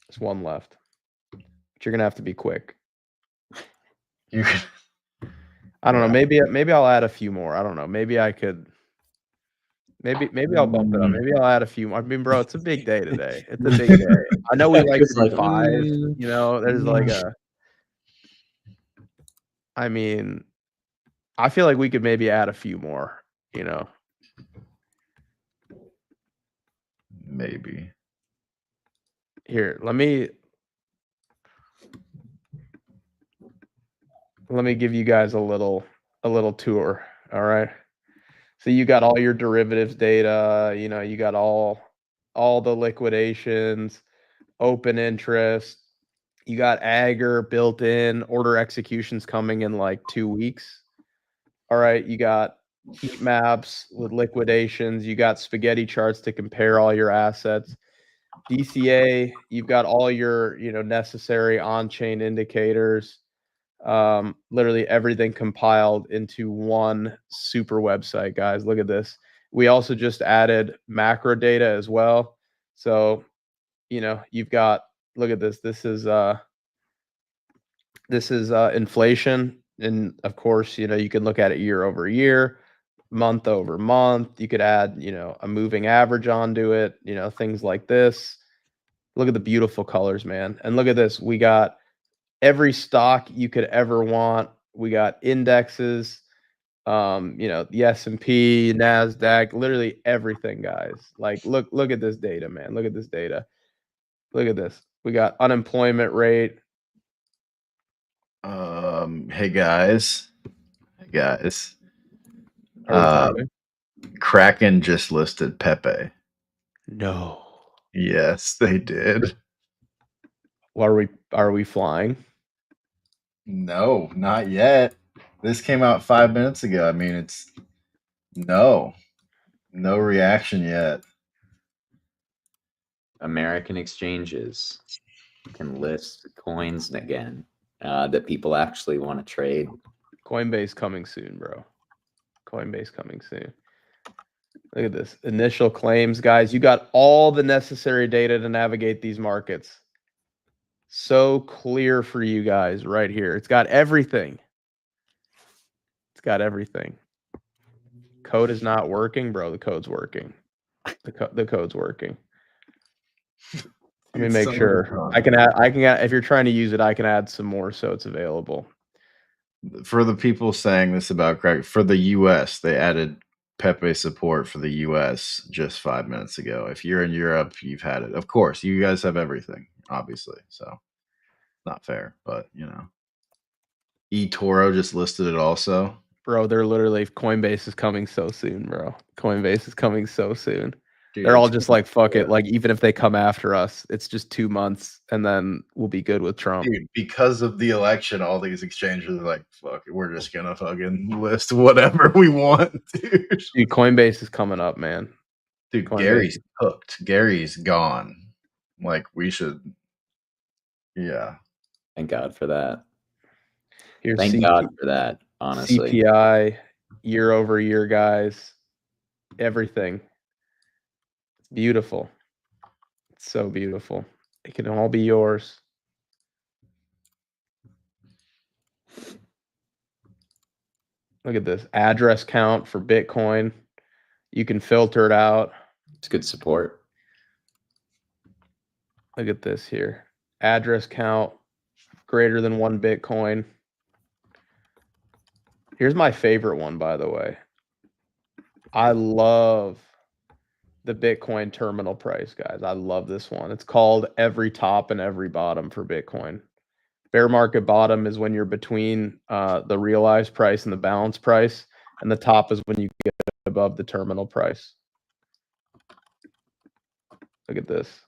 There's one left. But you're gonna have to be quick. I don't know. Maybe I'll add a few more. I don't know. Maybe I could. Maybe I'll bump it up. Maybe I'll add a few more. I mean, bro, it's a big day today. It's a big day. I know we like to do 5. You know, there's like a. I mean, I feel like we could maybe add a few more. You know. Maybe. Here, let me give you guys a little tour. All right. So you got all your derivatives data, you know, you got all the liquidations, open interest, you got Agger built in, order executions coming in like 2 weeks. All right, you got heat maps with liquidations, you got spaghetti charts to compare all your assets. DCA, you've got all your, you know, necessary on-chain indicators. Literally everything compiled into one super website, guys. Look at this. We also just added macro data as well. So, you know, you've got, look at this. This is inflation. And of course, you know, you can look at it year over year, month over month. You could add, you know, a moving average onto it, you know, things like this. Look at the beautiful colors, man. And look at this. We got every stock you could ever want. We got indexes, you know, the S&P, NASDAQ, literally everything, guys. Like, look at this data, man. Look at this data. Look at this. We got unemployment rate. Hey guys. Kraken just listed Pepe. No. Yes, they did. Are we flying? No, not yet. This came out 5 minutes ago. I mean, it's no reaction yet. American exchanges can list coins again that people actually want to trade. Coinbase coming soon, bro. Coinbase coming soon. Look at this. Initial claims, guys. You got all the necessary data to navigate these markets. So clear for you guys right here. It's got everything. It's got everything. Code is not working, bro. The code's working. The code's working. Let me make sure. I can add, if you're trying to use it, I can add some more so it's available. For the people saying this about Craig, for the US, they added Pepe support for the US just 5 minutes ago. If you're in Europe, you've had it. Of course, you guys have everything, obviously. So not fair, but you know. eToro just listed it also. Bro, they're literally, Coinbase is coming so soon, bro. Coinbase is coming so soon. Dude, they're all just like, fuck it. Like, even if they come after us, it's just 2 months and then we'll be good with Trump. Dude, because of the election, all these exchanges are like, fuck it, we're just gonna fucking list whatever we want, dude. Dude, Coinbase is coming up, man. Dude, Coinbase. Gary's hooked. Gary's gone. Like, we should. Yeah. Thank God for that. Here's Thank God for that. honestly. CPI, year over year, guys. Everything. It's beautiful. It's so beautiful. It can all be yours. Look at this address count for Bitcoin. You can filter it out. It's good support. Look at this here. Address count greater than 1 Bitcoin. Here's my favorite one, by the way. I love the Bitcoin terminal price, guys. I love this one. It's called every top and every bottom for Bitcoin. Bear market bottom is when you're between the realized price and the balance price, and the top is when you get above the terminal price. Look at this.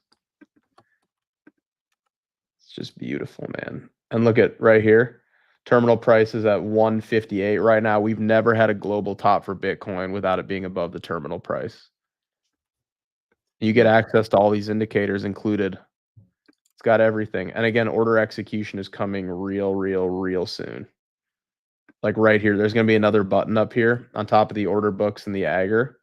It's just beautiful, man. And look at right here. Terminal price is at 158 right now. We've never had a global top for Bitcoin without it being above the terminal price. You get access to all these indicators included. It's got everything. And again, order execution is coming real soon. Like right here, there's going to be another button up here on top of the order books and the Agger.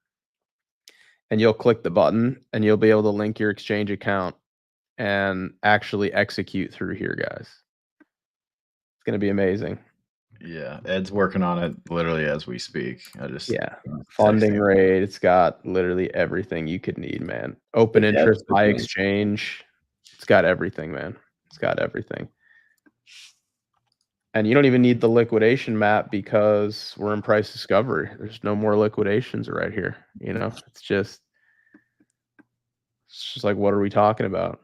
And you'll click the button and you'll be able to link your exchange account and actually execute through here, guys. It's going to be amazing. Yeah, Ed's working on it literally as we speak. Funding rate. It's got literally everything you could need, man. Open interest by exchange. It's got everything, man. It's got everything. And you don't even need the liquidation map because we're in price discovery. There's no more liquidations right here. You know, it's just like, what are we talking about?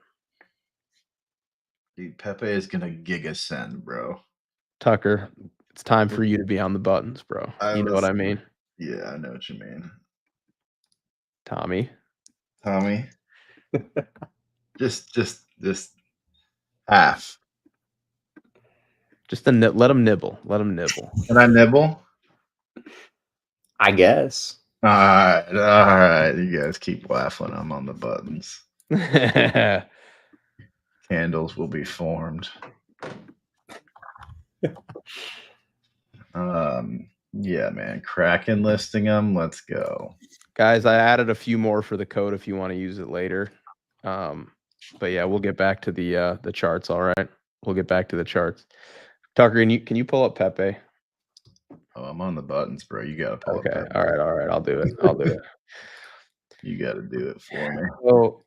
Dude, Pepe is gonna giga send, bro. Tucker, it's time for you to be on the buttons, bro. You know what I mean? Yeah, I know what you mean. Tommy. just half. Just let him nibble. Let him nibble. Can I nibble? I guess. All right. You guys keep laughing. I'm on the buttons. Candles will be formed. Yeah, man. Kraken listing them. Let's go. Guys, I added a few more for the code if you want to use it later. But yeah, we'll get back to the charts, all right? We'll get back to the charts. Tucker, can you pull up Pepe? Oh, I'm on the buttons, bro. You gotta pull up Pepe. All right. I'll do it. You gotta do it for me. So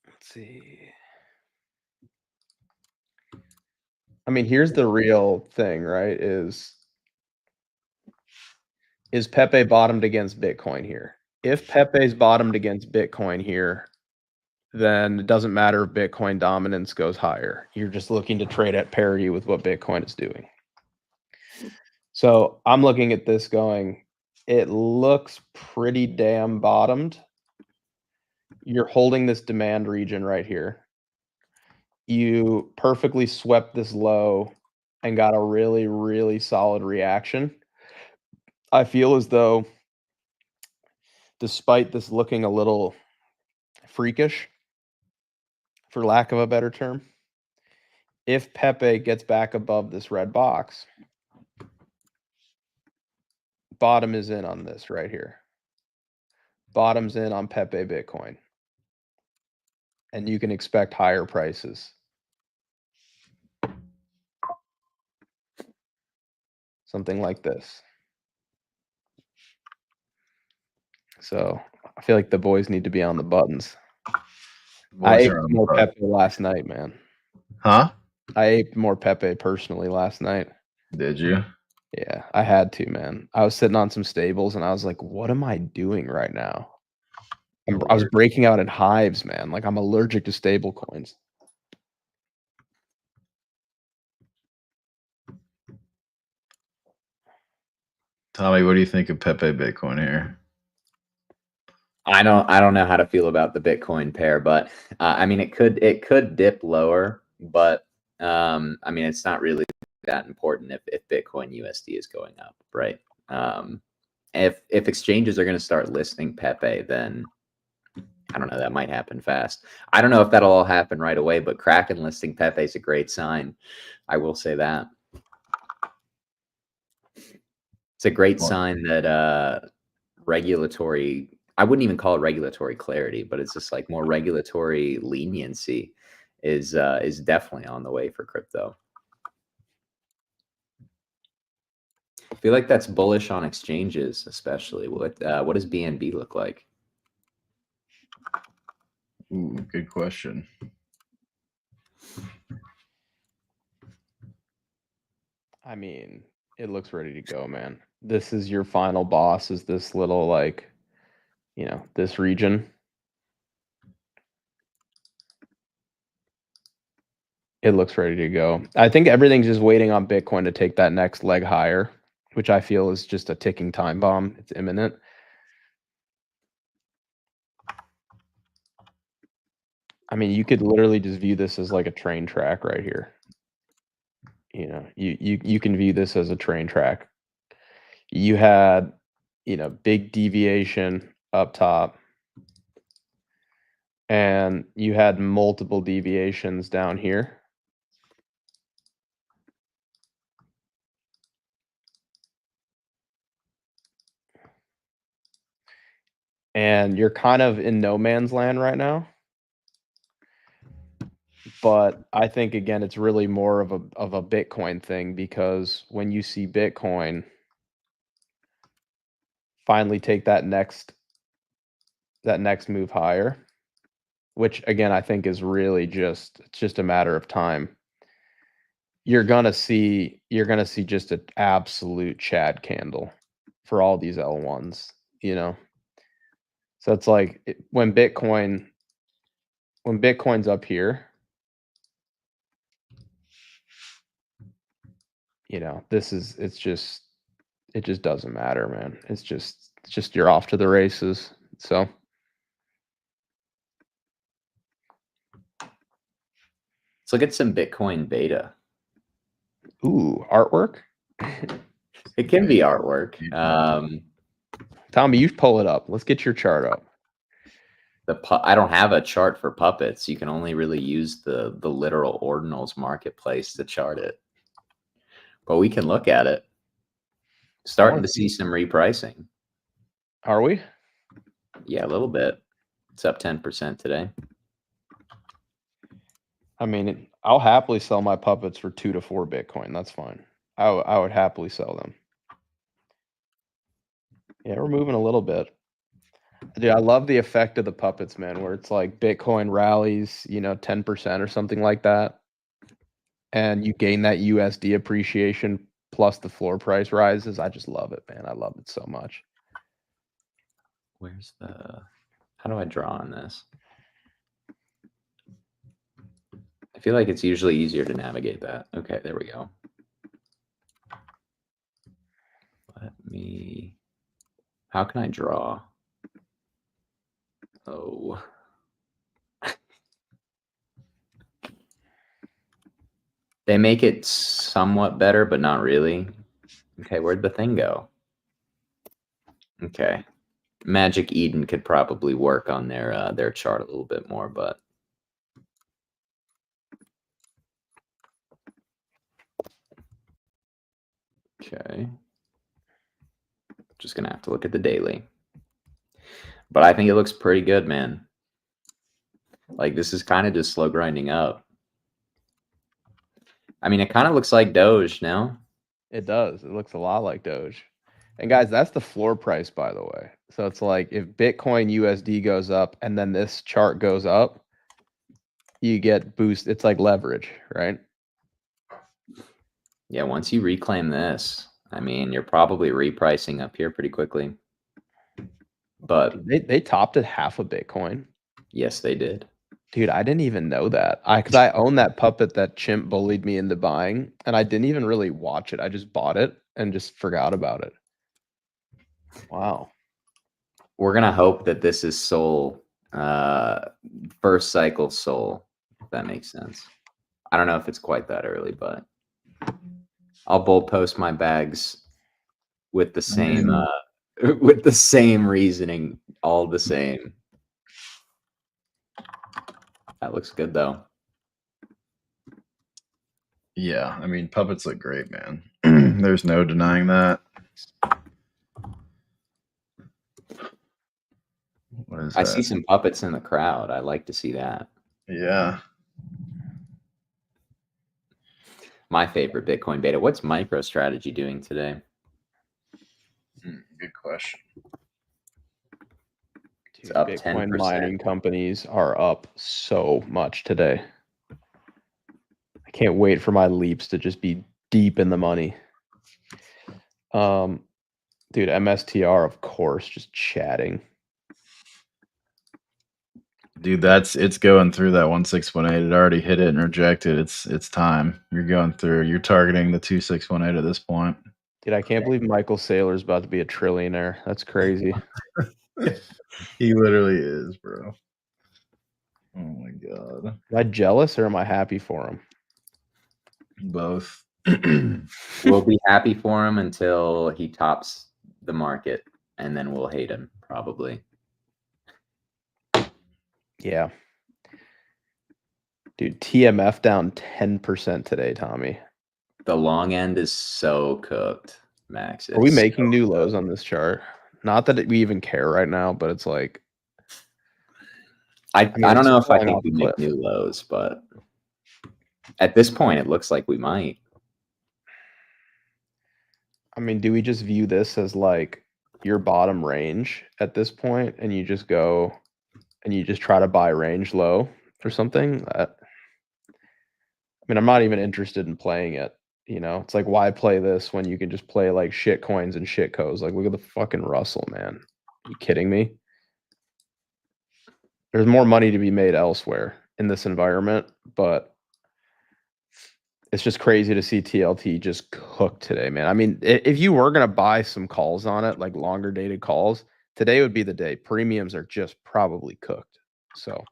let's see. I mean, here's the real thing, right? Is Pepe bottomed against Bitcoin here? If Pepe's bottomed against Bitcoin here, then it doesn't matter if Bitcoin dominance goes higher. You're just looking to trade at parity with what Bitcoin is doing. So I'm looking at this going, it looks pretty damn bottomed. You're holding this demand region right here. You perfectly swept this low and got a really solid reaction. I feel as though, despite this looking a little freakish, for lack of a better term, if Pepe gets back above this red box, bottom is in on this right here. Bottom's in on Pepe Bitcoin. And you can expect higher prices. Something like this. So I feel like the boys need to be on the buttons. I ate more Pepe last night, man. Huh? I ate more Pepe personally last night. Did you? Yeah, I had to, man. I was sitting on some stables and I was like, what am I doing right now? I was breaking out in hives, man. Like, I'm allergic to stable coins. Tommy, what do you think of Pepe Bitcoin here? I don't know how to feel about the Bitcoin pair, but I mean, it could dip lower, but I mean, it's not really that important if Bitcoin USD is going up, right? If exchanges are going to start listing Pepe, then I don't know. That might happen fast. I don't know if that'll all happen right away, but Kraken listing Pepe is a great sign. I will say that. It's a great sign that regulatory, I wouldn't even call it regulatory clarity, but it's just like more regulatory leniency is definitely on the way for crypto. I feel like that's bullish on exchanges, especially. What does BNB look like? Ooh, good question. I mean, it looks ready to go, man. This is your final boss, is this little, like, you know, this region. It looks ready to go. I think everything's just waiting on Bitcoin to take that next leg higher, which I feel is just a ticking time bomb. It's imminent. I mean, you could literally just view this as like a train track right here. You know, you can view this as a train track. You had, you know, big deviation up top, and you had multiple deviations down here. And you're kind of in no man's land right now. But I think, again, it's really more of a Bitcoin thing, because when you see Bitcoin finally take that next move higher, which again I think is really just a matter of time, you're gonna see just an absolute Chad candle for all these L1s, you know. So it's like when Bitcoin's up here, you know, it just doesn't matter, man. It's just you're off to the races. So let's look at some Bitcoin beta. Ooh, artwork. It can be artwork. Tommy, you pull it up. Let's get your chart up. I don't have a chart for puppets. You can only really use the literal ordinals marketplace to chart it. But we can look at it. Starting to see some repricing. Are we? Yeah, a little bit. It's up 10% today. I mean, I'll happily sell my puppets for 2 to 4 Bitcoin. That's fine. I would happily sell them. Yeah, we're moving a little bit. Dude, I love the effect of the puppets, man, where it's like Bitcoin rallies, you know, 10% or something like that, and you gain that USD appreciation plus the floor price rises. I just love it, man. I love it so much. Where's how do I draw on this? I feel like it's usually easier to navigate that. Okay, there we go. How can I draw? Oh. They make it somewhat better, but not really. Okay, where'd the thing go? Okay. Magic Eden could probably work on their chart a little bit more, but okay. Just gonna have to look at the daily. But I think it looks pretty good, man. Like, this is kind of just slow grinding up. I mean, it kind of looks like Doge now. It does. It looks a lot like Doge. And guys, that's the floor price, by the way. So it's like if Bitcoin USD goes up and then this chart goes up, you get boost. It's like leverage, right? Yeah, once you reclaim this, I mean, you're probably repricing up here pretty quickly. But they topped at half a Bitcoin. Yes, they did. Dude, I didn't even know that. Because I own that puppet that Chimp bullied me into buying, and I didn't even really watch it. I just bought it and just forgot about it. Wow. We're gonna hope that this is Sol, first cycle Sol, if that makes sense. I don't know if it's quite that early, but I'll bull post my bags with the same with the same reasoning, all the same. That looks good though. Yeah, I mean, puppets look great, man. There's no denying that. What is I that? see some puppets in the crowd. I like to see that. Yeah. My favorite Bitcoin beta. What's MicroStrategy doing today? Good question. It's up Bitcoin 10%. mining companies are up so much today. I can't wait for my leaps to just be deep in the money. Dude, MSTR, of course, just chatting. Dude, it's going through that 1618. It already hit it and rejected. It's time. You're going through. You're targeting the 2618 at this point. Dude, I can't believe Michael Saylor's about to be a trillionaire. That's crazy. He literally is, bro. Oh my god. Am I jealous or am I happy for him? Both. We'll be happy for him until he tops the market, and then we'll hate him probably. Yeah. Dude, TMF down 10% today, Tommy. The long end is so cooked, Max. Are we It's making so new cooked. lows on this chart? Not that we even care right now, but it's like I don't it's know if I flying think off we a make cliff. new lows, but at this point, it looks like we might. I mean, do we just view this as like your bottom range at this point, and you just go and you just try to buy range low or something? I mean, I'm not even interested in playing it. You know, it's like, why play this when you can just play like shit coins and shit codes? Like, look at the fucking Russell, man. Are you kidding me? There's more money to be made elsewhere in this environment, but it's just crazy to see TLT just cook today, man. I mean, if you were gonna buy some calls on it, like longer dated calls, today would be the day. Premiums are just probably cooked. So,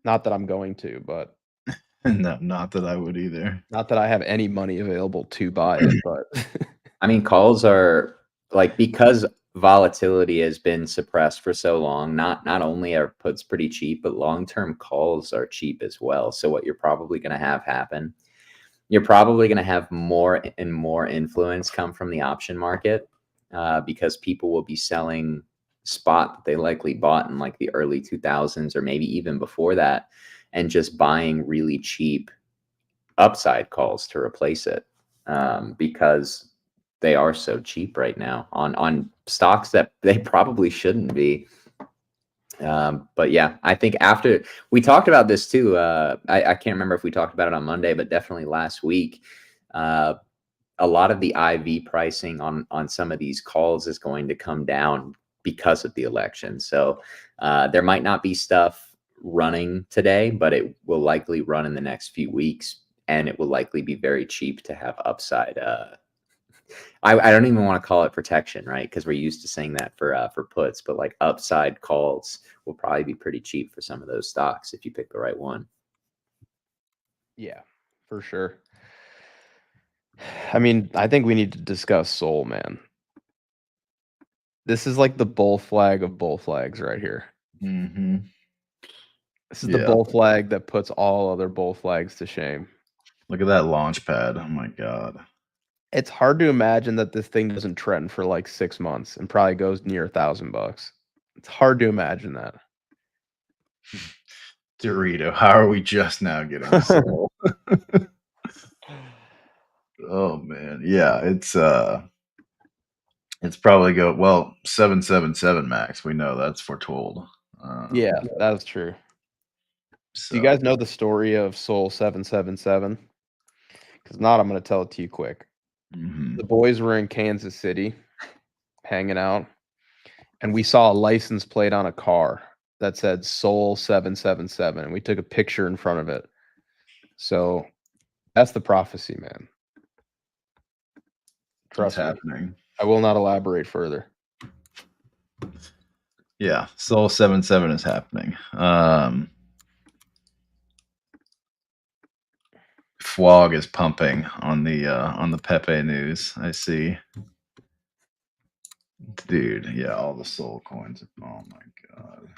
not that I'm going to, but No, not that I would either. not that I have any money available to buy it, but I mean, calls are like, because volatility has been suppressed for so long, not only are puts pretty cheap, but long-term calls are cheap as well. So what you're probably going to have happen, you're probably going to have more and more influence come from the option market, because people will be selling spot that they likely bought in like the early 2000s or maybe even before that, and just buying really cheap upside calls to replace it, because they are so cheap right now on stocks that they probably shouldn't be. But yeah, I think after we talked about this too, I can't remember if we talked about it on Monday, but definitely last week. A lot of the IV pricing on some of these calls is going to come down because of the election. So there might not be stuff running today, but it will likely run in the next few weeks, and it will likely be very cheap to have upside. I don't even want to call it protection, right? Because we're used to saying that for puts, but like upside calls will probably be pretty cheap for some of those stocks if you pick the right one. yeah, for sure. I mean, I think we need to discuss Sol, man. This is like the bull flag of bull flags right here. Mm-hmm. This is the bull flag that puts all other bull flags to shame. Look at that launch pad. Oh my god. It's hard to imagine that this thing doesn't trend for like 6 months and probably goes near $1,000. It's hard to imagine that. Dorito, how are we just now getting sold? Oh man. Yeah, it's probably 777 max. We know that's foretold. Yeah, that's true. So. Do you guys know the story of Sol 777? Because not, I'm going to tell it to you quick. Mm-hmm. The boys were in Kansas City hanging out, and we saw a license plate on a car that said Sol 777, and we took a picture in front of it. So that's the prophecy, man. Trust me. Happening. I will not elaborate further. Yeah, Sol 77 is happening. Flog is pumping on the Pepe news. I see. Dude, yeah, all the Sol coins. Oh my god.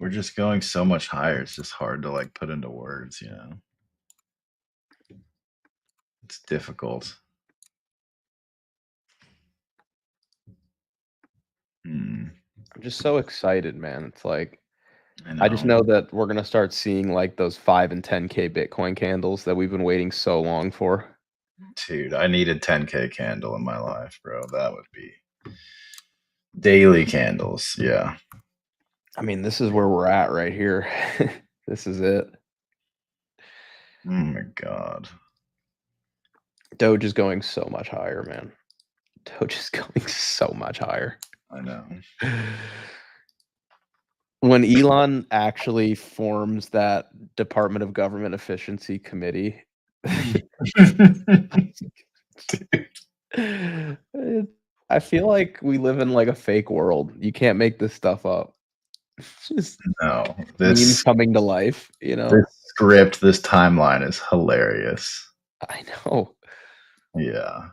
we're just going so much higher. It's just hard to like put into words, you know. It's difficult. I'm just so excited, man. It's like I just know that we're gonna start seeing like those 5 and 10K Bitcoin candles that we've been waiting so long for. Dude, I need a 10K candle in my life, bro. That would be daily candles. Yeah. I mean, this is where we're at right here. This is it. Oh my God. Doge is going so much higher, man. Doge is going so much higher. I know. When Elon actually forms that Department of Government Efficiency Committee, I feel like we live in like a fake world. You can't make this stuff up. Just no, memes coming to life, you know. This script, this timeline is hilarious. I know. Yeah.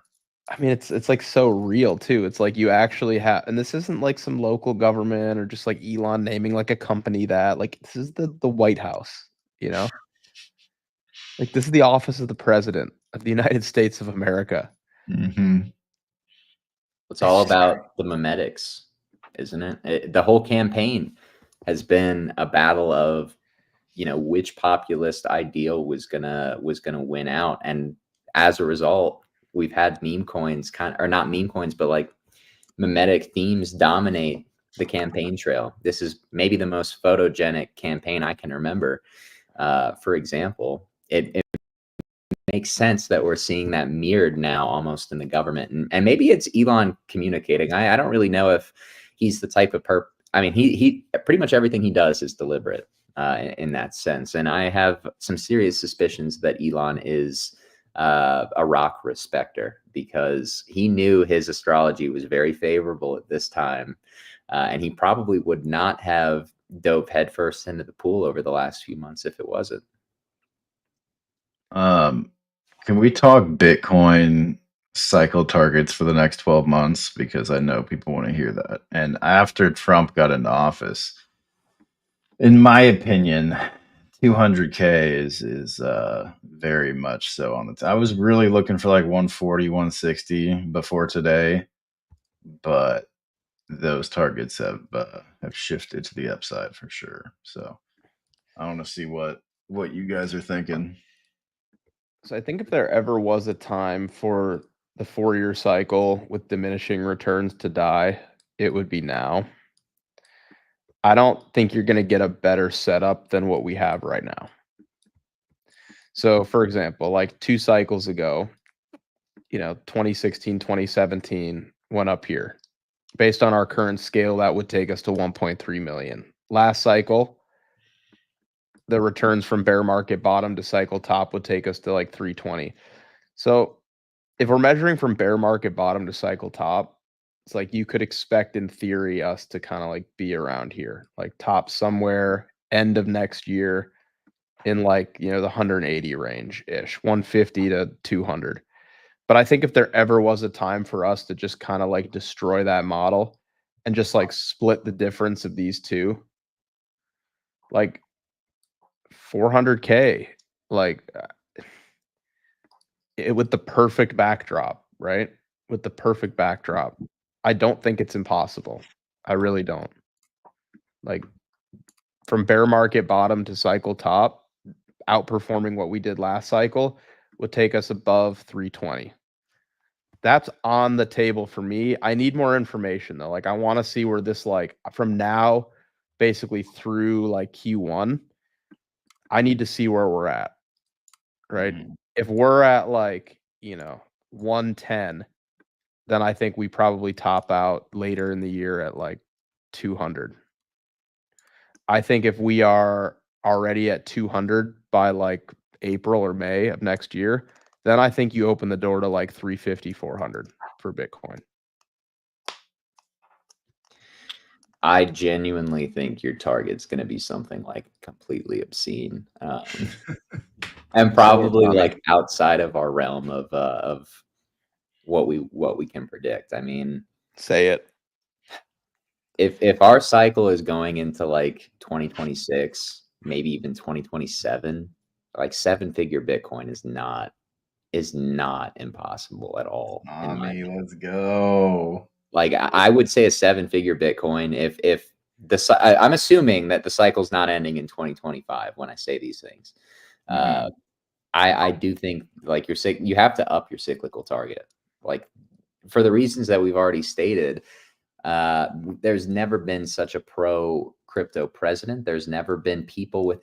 I mean, it's like so real too. It's like you actually have, and this isn't like some local government or just like Elon naming like a company that, like, this is the White House, you know? Like, this is the office of the president of the United States of America. It's all about the memetics, isn't it? The whole campaign has been a battle of, you know, which populist ideal was gonna win out, and as a result, we've had meme coins or not meme coins, but like memetic themes dominate the campaign trail. This is maybe the most photogenic campaign I can remember. For example, it makes sense that we're seeing that mirrored now almost in the government, and maybe it's Elon communicating. I don't really know if he's the type of I mean, he pretty much everything he does is deliberate in that sense, and I have some serious suspicions that Elon is a rock respecter, because he knew his astrology was very favorable at this time, and he probably would not have dove headfirst into the pool over the last few months if it wasn't. Can we talk Bitcoin cycle targets for the next 12 months? Because I know people want to hear that. And after Trump got into office, in my opinion, 200K is very much so on the I was really looking for like 140, 160 before today, but those targets have shifted to the upside for sure. So I want to see what you guys are thinking. So I think if there ever was a time for the 4-year cycle with diminishing returns to die, it would be now. I don't think you're going to get a better setup than what we have right now. So, for example, like 2 cycles ago, you know, 2016, 2017 went up here. Based on our current scale, that would take us to 1.3 million. Last cycle, the returns from bear market bottom to cycle top would take us to like 320. So if we're measuring from bear market bottom to cycle top, it's like you could expect in theory us to kind of like be around here, like top somewhere end of next year in like, you know, the 180 range ish, 150 to 200. But I think if there ever was a time for us to just kind of like destroy that model and just like split the difference of these two, like 400K, like with the perfect backdrop, right? With the perfect backdrop, I don't think it's impossible. I really don't. Like, from bear market bottom to cycle top, outperforming what we did last cycle would take us above 320. That's on the table for me. I need more information though. Like, I want to see where this, like, from now basically through like Q1, I need to see where we're at, right? If we're at like, you know, 110, then I think we probably top out later in the year at like 200. I think if we are already at 200 by like April or May of next year, then I think you open the door to like 350, 400 for Bitcoin. I genuinely think your target's going to be something like completely obscene, and probably like outside of our realm of what we can predict. I mean, say it. if our cycle is going into like 2026, maybe even 2027, like 7-figure Bitcoin is not impossible at all. In my opinion. Let's go. Like I would say a 7-figure Bitcoin if I'm assuming that the cycle's not ending in 2025 when I say these things. I do think like you have to up your cyclical target, like for the reasons that we've already stated. There's never been such a pro crypto president. There's never been people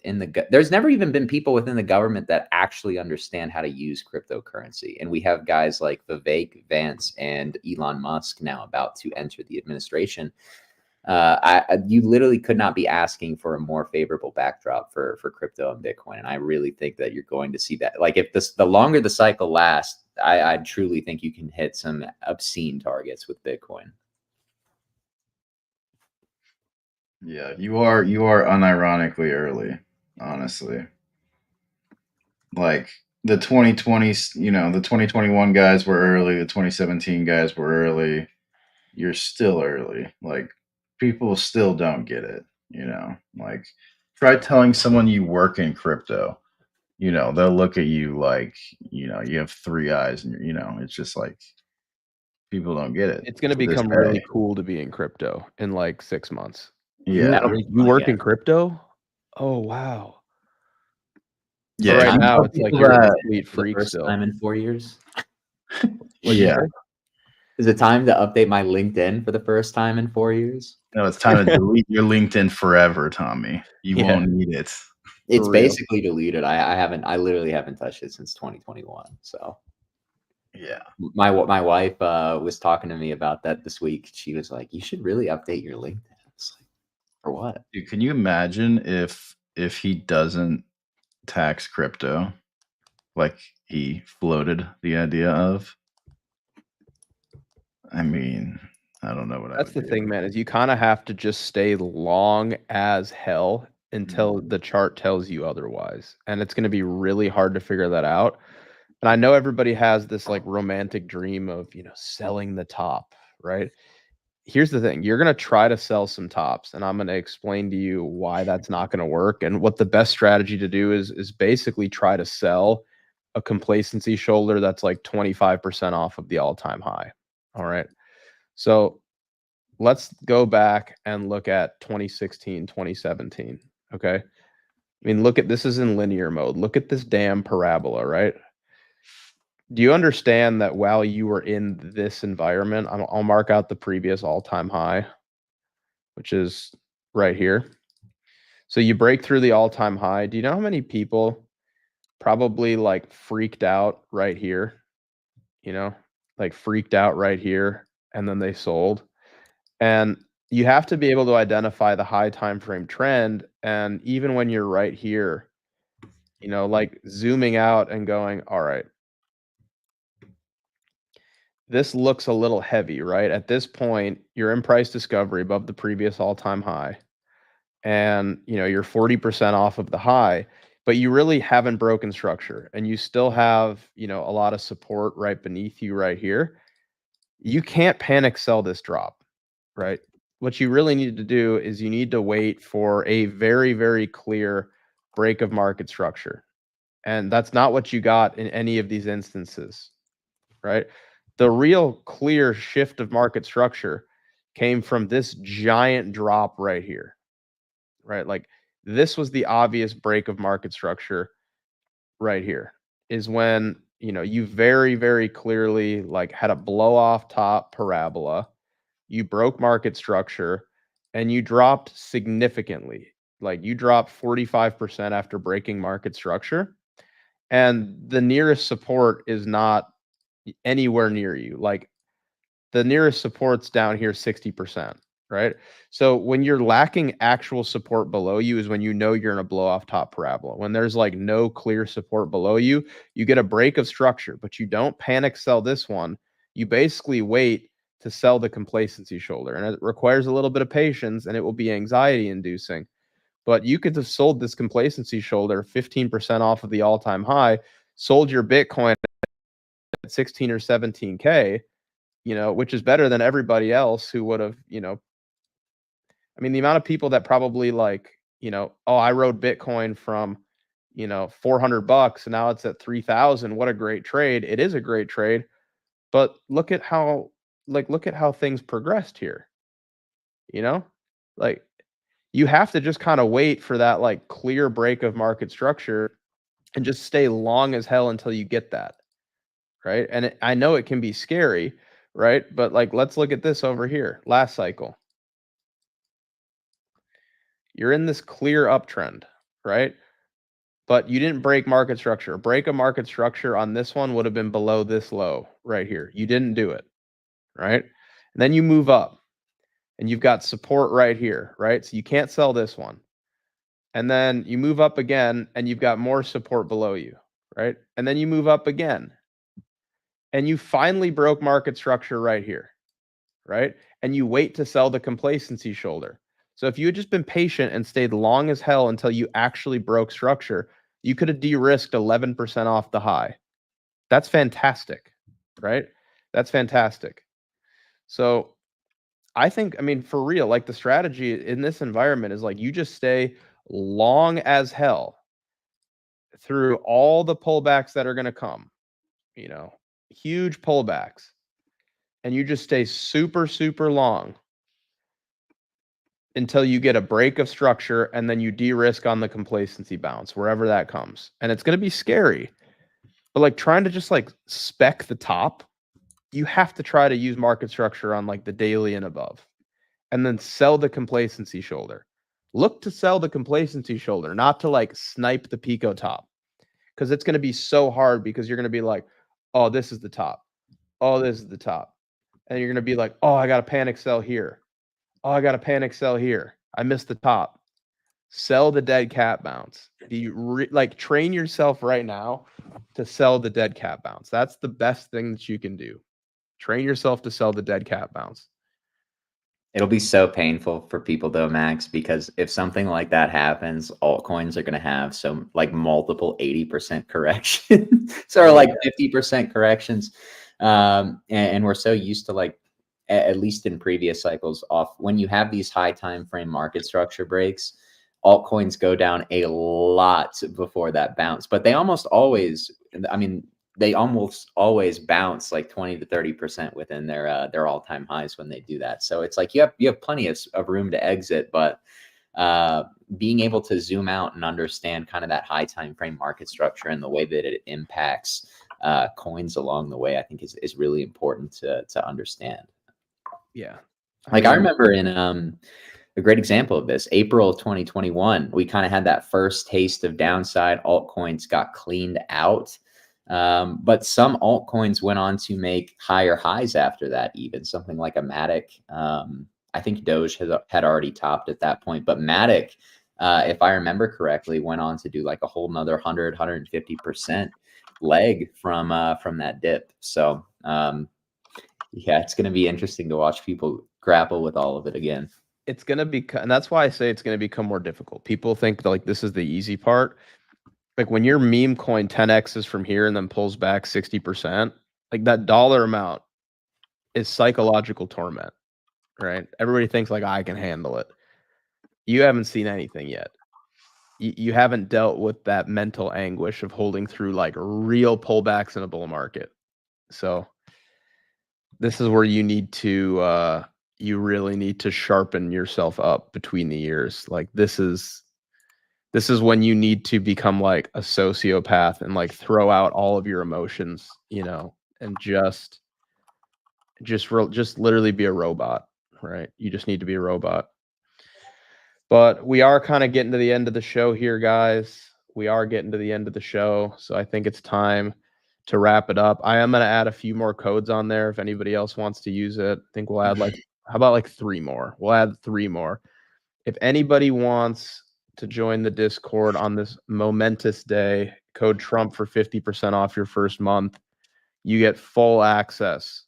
there's never even been people within the government that actually understand how to use cryptocurrency. And we have guys like Vivek Vance and Elon Musk now about to enter the administration. You literally could not be asking for a more favorable backdrop for crypto and Bitcoin. And I really think that you're going to see that. Like if the longer the cycle lasts, I truly think you can hit some obscene targets with Bitcoin. Yeah, you are unironically early, honestly. Like the 2020s, the 2021 guys were early, the 2017 guys were early. You're still early. Like people still don't get it, Like try telling someone you work in crypto. They'll look at you like, you have 3 eyes and it's just like people don't get it. It's going to become really cool to be in crypto in like 6 months. Yeah. You work in crypto? Oh, wow. Yeah. But right now, it's like you're a complete freak first still. time in 4 years. Yeah. Is it time to update my LinkedIn for the first time in 4 years? No, it's time to delete your LinkedIn forever, Tommy. You won't need it. It's basically deleted. I literally haven't touched it since 2021. So yeah, my wife was talking to me about that this week. She was like, "You should really update your LinkedIn." I was like, for what? Dude, can you imagine if he doesn't tax crypto, like he floated the idea of? I mean, I don't know what That's the thing, man, is you kind of have to just stay long as hell until the chart tells you otherwise. And it's going to be really hard to figure that out. And I know everybody has this like romantic dream of, selling the top, right? Here's the thing. You're going to try to sell some tops, and I'm going to explain to you why that's not going to work. And what the best strategy to do is basically try to sell a complacency shoulder that's like 25% off of the all-time high. All right. So let's go back and look at 2016, 2017. Okay. I mean, this is in linear mode. Look at this damn parabola, right? Do you understand that while you were in this environment, I'll mark out the previous all-time high, which is right here. So you break through the all-time high. Do you know how many people probably like freaked out right here? Like freaked out right here, and then they sold. And you have to be able to identify the high time frame trend. And even when you're right here, like zooming out and going, all right, this looks a little heavy, right? At this point, you're in price discovery above the previous all-time high. And, you're 40% off of the high, but you really haven't broken structure. And you still have, a lot of support right beneath you right here. You can't panic sell this drop, right? What you really need to do is you need to wait for a very, very clear break of market structure. And that's not what you got in any of these instances, right? The real clear shift of market structure came from this giant drop right here, right? Like this was the obvious break of market structure right here is when, you very, very clearly like had a blow off top parabola. You broke market structure and you dropped significantly. Like you dropped 45% after breaking market structure. And the nearest support is not anywhere near you. Like the nearest support's down here 60%, right? So when you're lacking actual support below you is when you're in a blow off top parabola. When there's like no clear support below you, you get a break of structure, but you don't panic sell this one. You basically wait to sell the complacency shoulder, and it requires a little bit of patience, and it will be anxiety inducing. But you could have sold this complacency shoulder 15% off of the all-time high, sold your Bitcoin at 16 or 17K, which is better than everybody else who would have, I mean, the amount of people that probably like, oh, I rode Bitcoin from, $400 and now it's at 3,000. What a great trade. It is a great trade. But look at how things progressed here. Like you have to just kind of wait for that like clear break of market structure and just stay long as hell until you get that. Right. And I know it can be scary, right? But like, let's look at this over here. Last cycle. You're in this clear uptrend, right? But you didn't break market structure. A break of market structure on this one would have been below this low right here. You didn't do it, right? And then you move up and you've got support right here, right? So you can't sell this one. And then you move up again and you've got more support below you, right? And then you move up again and you finally broke market structure right here, right? And you wait to sell the complacency shoulder. So if you had just been patient and stayed long as hell until you actually broke structure, you could have de-risked 11% off the high. That's fantastic, right? That's fantastic. So I think, I mean, for real, like the strategy in this environment is like you just stay long as hell through all the pullbacks that are going to come, huge pullbacks. And you just stay super, super long until you get a break of structure and then you de-risk on the complacency bounce, wherever that comes. And it's going to be scary. But like trying to just like spec the top, you have to try to use market structure on like the daily and above. And then sell the complacency shoulder. Look to sell the complacency shoulder, not to like snipe the Pico top. Because it's going to be so hard because you're going to be like, oh, this is the top. Oh, this is the top. And you're going to be like, oh, I got a panic sell here. Oh, I got a panic sell here. I missed the top. Sell the dead cat bounce. Train yourself right now to sell the dead cat bounce. That's the best thing that you can do. Train yourself to sell the dead cat bounce. It'll be so painful for people though, Max, because if something like that happens, altcoins are going to have some like multiple 80% corrections or like 50% corrections. And we're so used to like, at least in previous cycles, off when you have these high time frame market structure breaks, altcoins go down a lot before that bounce, but they almost always, they almost always bounce like 20 to 30% within their all-time highs when they do that. So it's like you have plenty of room to exit, but being able to zoom out and understand kind of that high time frame market structure and the way that it impacts coins along the way, I think is really important to understand. Yeah. I remember in a great example of this, April of 2021, we kind of had that first taste of downside. Altcoins got cleaned out. But some altcoins went on to make higher highs after that, even something like a Matic. I think Doge had already topped at that point, but Matic, if I remember correctly, went on to do like a whole nother 150% leg from that dip. So yeah, it's going to be interesting to watch people grapple with all of it again. It's going to be, and that's why I say it's going to become more difficult. People think like this is the easy part. Like when your meme coin 10x's from here and then pulls back 60%, like that dollar amount is psychological torment, right? Everybody thinks like I can handle it. You haven't seen anything yet. You haven't dealt with that mental anguish of holding through like real pullbacks in a bull market. So this is where you need to, you really need to sharpen yourself up between the years. Like this is when you need to become like a sociopath and like throw out all of your emotions, and just literally be a robot, right? You just need to be a robot. But we are kind of getting to the end of the show here, guys. We are getting to the end of the show. So I think it's time to wrap it up. I am going to add a few more codes on there if anybody else wants to use it. I think we'll add how about like 3 more? We'll add 3 more. If anybody wants to join the Discord on this momentous day, code Trump for 50% off your first month. You get full access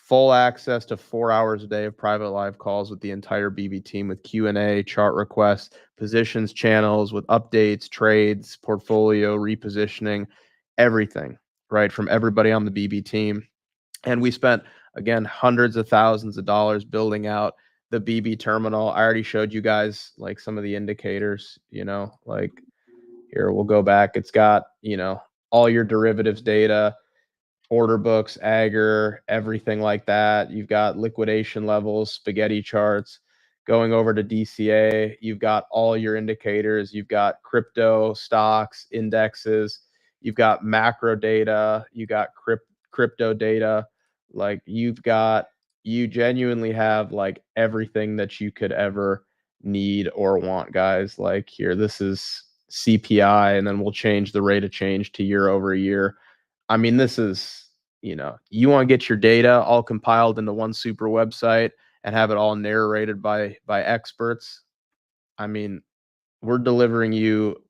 to 4 hours a day of private live calls with the entire BB team with Q&A, chart requests, positions channels with updates, trades, portfolio, repositioning, everything, right? From everybody on the BB team. And we spent, again, hundreds of thousands of dollars building out the BB terminal. I already showed you guys like some of the indicators, you know, like here, we'll go back. It's got, you know, all your derivatives data, order books, aggr, everything like that. You've got liquidation levels, spaghetti charts. Going over to DCA, you've got all your indicators. You've got crypto, stocks, indexes. You've got macro data. You got crypto data. Like you genuinely have like everything that you could ever need or want, guys. Like here, this is CPI, and then we'll change the rate of change to year over year. I mean, this is, you know, you want to get your data all compiled into one super website and have it all narrated by experts. I mean, we're delivering you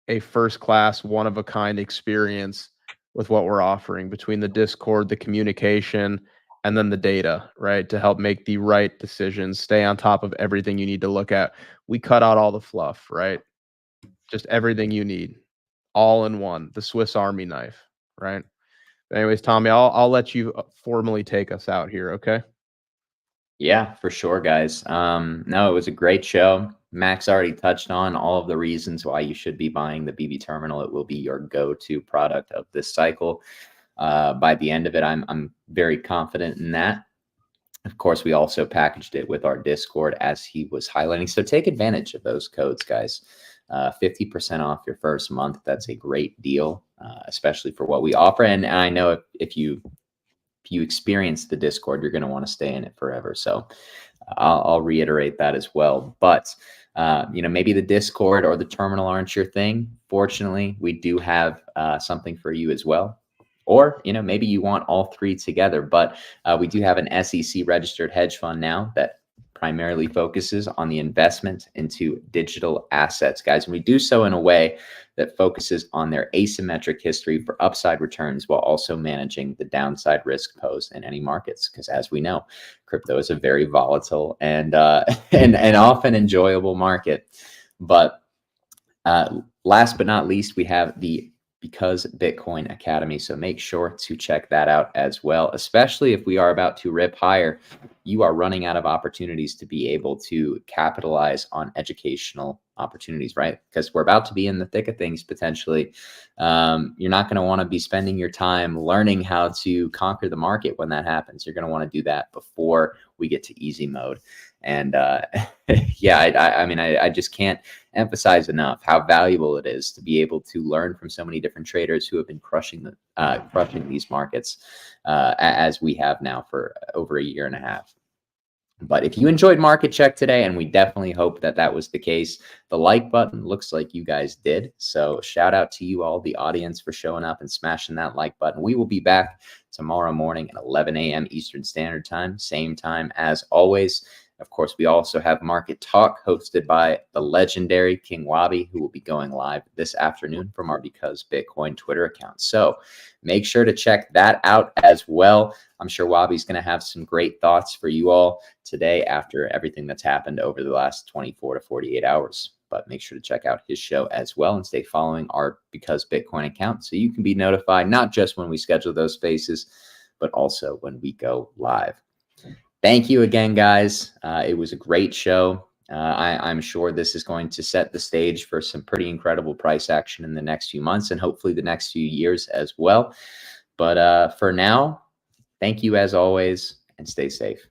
a first-class, one-of-a-kind experience with what we're offering between the Discord, the communication, and then the data, right, to help make the right decisions, stay on top of everything you need to look at. We cut out all the fluff, right? Just everything you need, all in one, the Swiss Army knife, right? But anyways, Tommy, I'll let you formally take us out here, okay? Yeah, for sure, guys. No, it was a great show. Max already touched on all of the reasons why you should be buying the BB terminal. It will be your go-to product of this cycle. By the end of it, I'm very confident in that. Of course, we also packaged it with our Discord as he was highlighting. So take advantage of those codes, guys. 50% off your first month. That's a great deal, especially for what we offer. And I know if you experience the Discord, you're going to want to stay in it forever. So I'll reiterate that as well. But you know, maybe the Discord or the terminal aren't your thing. Fortunately, we do have something for you as well. Or, you know, maybe you want all three together. But we do have an SEC registered hedge fund now that primarily focuses on the investment into digital assets, guys. And we do so in a way that focuses on their asymmetric history for upside returns while also managing the downside risk posed in any markets. Because as we know, crypto is a very volatile and often enjoyable market. But last but not least, we have the Because Bitcoin Academy. So make sure to check that out as well, especially if we are about to rip higher. You are running out of opportunities to be able to capitalize on educational opportunities, right? Because we're about to be in the thick of things potentially. You're not going to want to be spending your time learning how to conquer the market when that happens. You're going to want to do that before we get to easy mode. And yeah, I mean, I just can't emphasize enough how valuable it is to be able to learn from so many different traders who have been crushing these markets as we have now for over a year and a half. But if you enjoyed Market Check today, and we definitely hope that that was the case, the like button looks like you guys did. So shout out to you all, the audience, for showing up and smashing that like button. We will be back tomorrow morning at 11 a.m. Eastern Standard Time, same time as always. Of course, we also have Market Talk hosted by the legendary King Wabi, who will be going live this afternoon from our Because Bitcoin Twitter account. So make sure to check that out as well. I'm sure Wabi's going to have some great thoughts for you all today after everything that's happened over the last 24 to 48 hours. But make sure to check out his show as well and stay following our Because Bitcoin account so you can be notified not just when we schedule those spaces, but also when we go live. Thank you again, guys. It was a great show. I'm sure this is going to set the stage for some pretty incredible price action in the next few months and hopefully the next few years as well. But for now, thank you as always, and stay safe.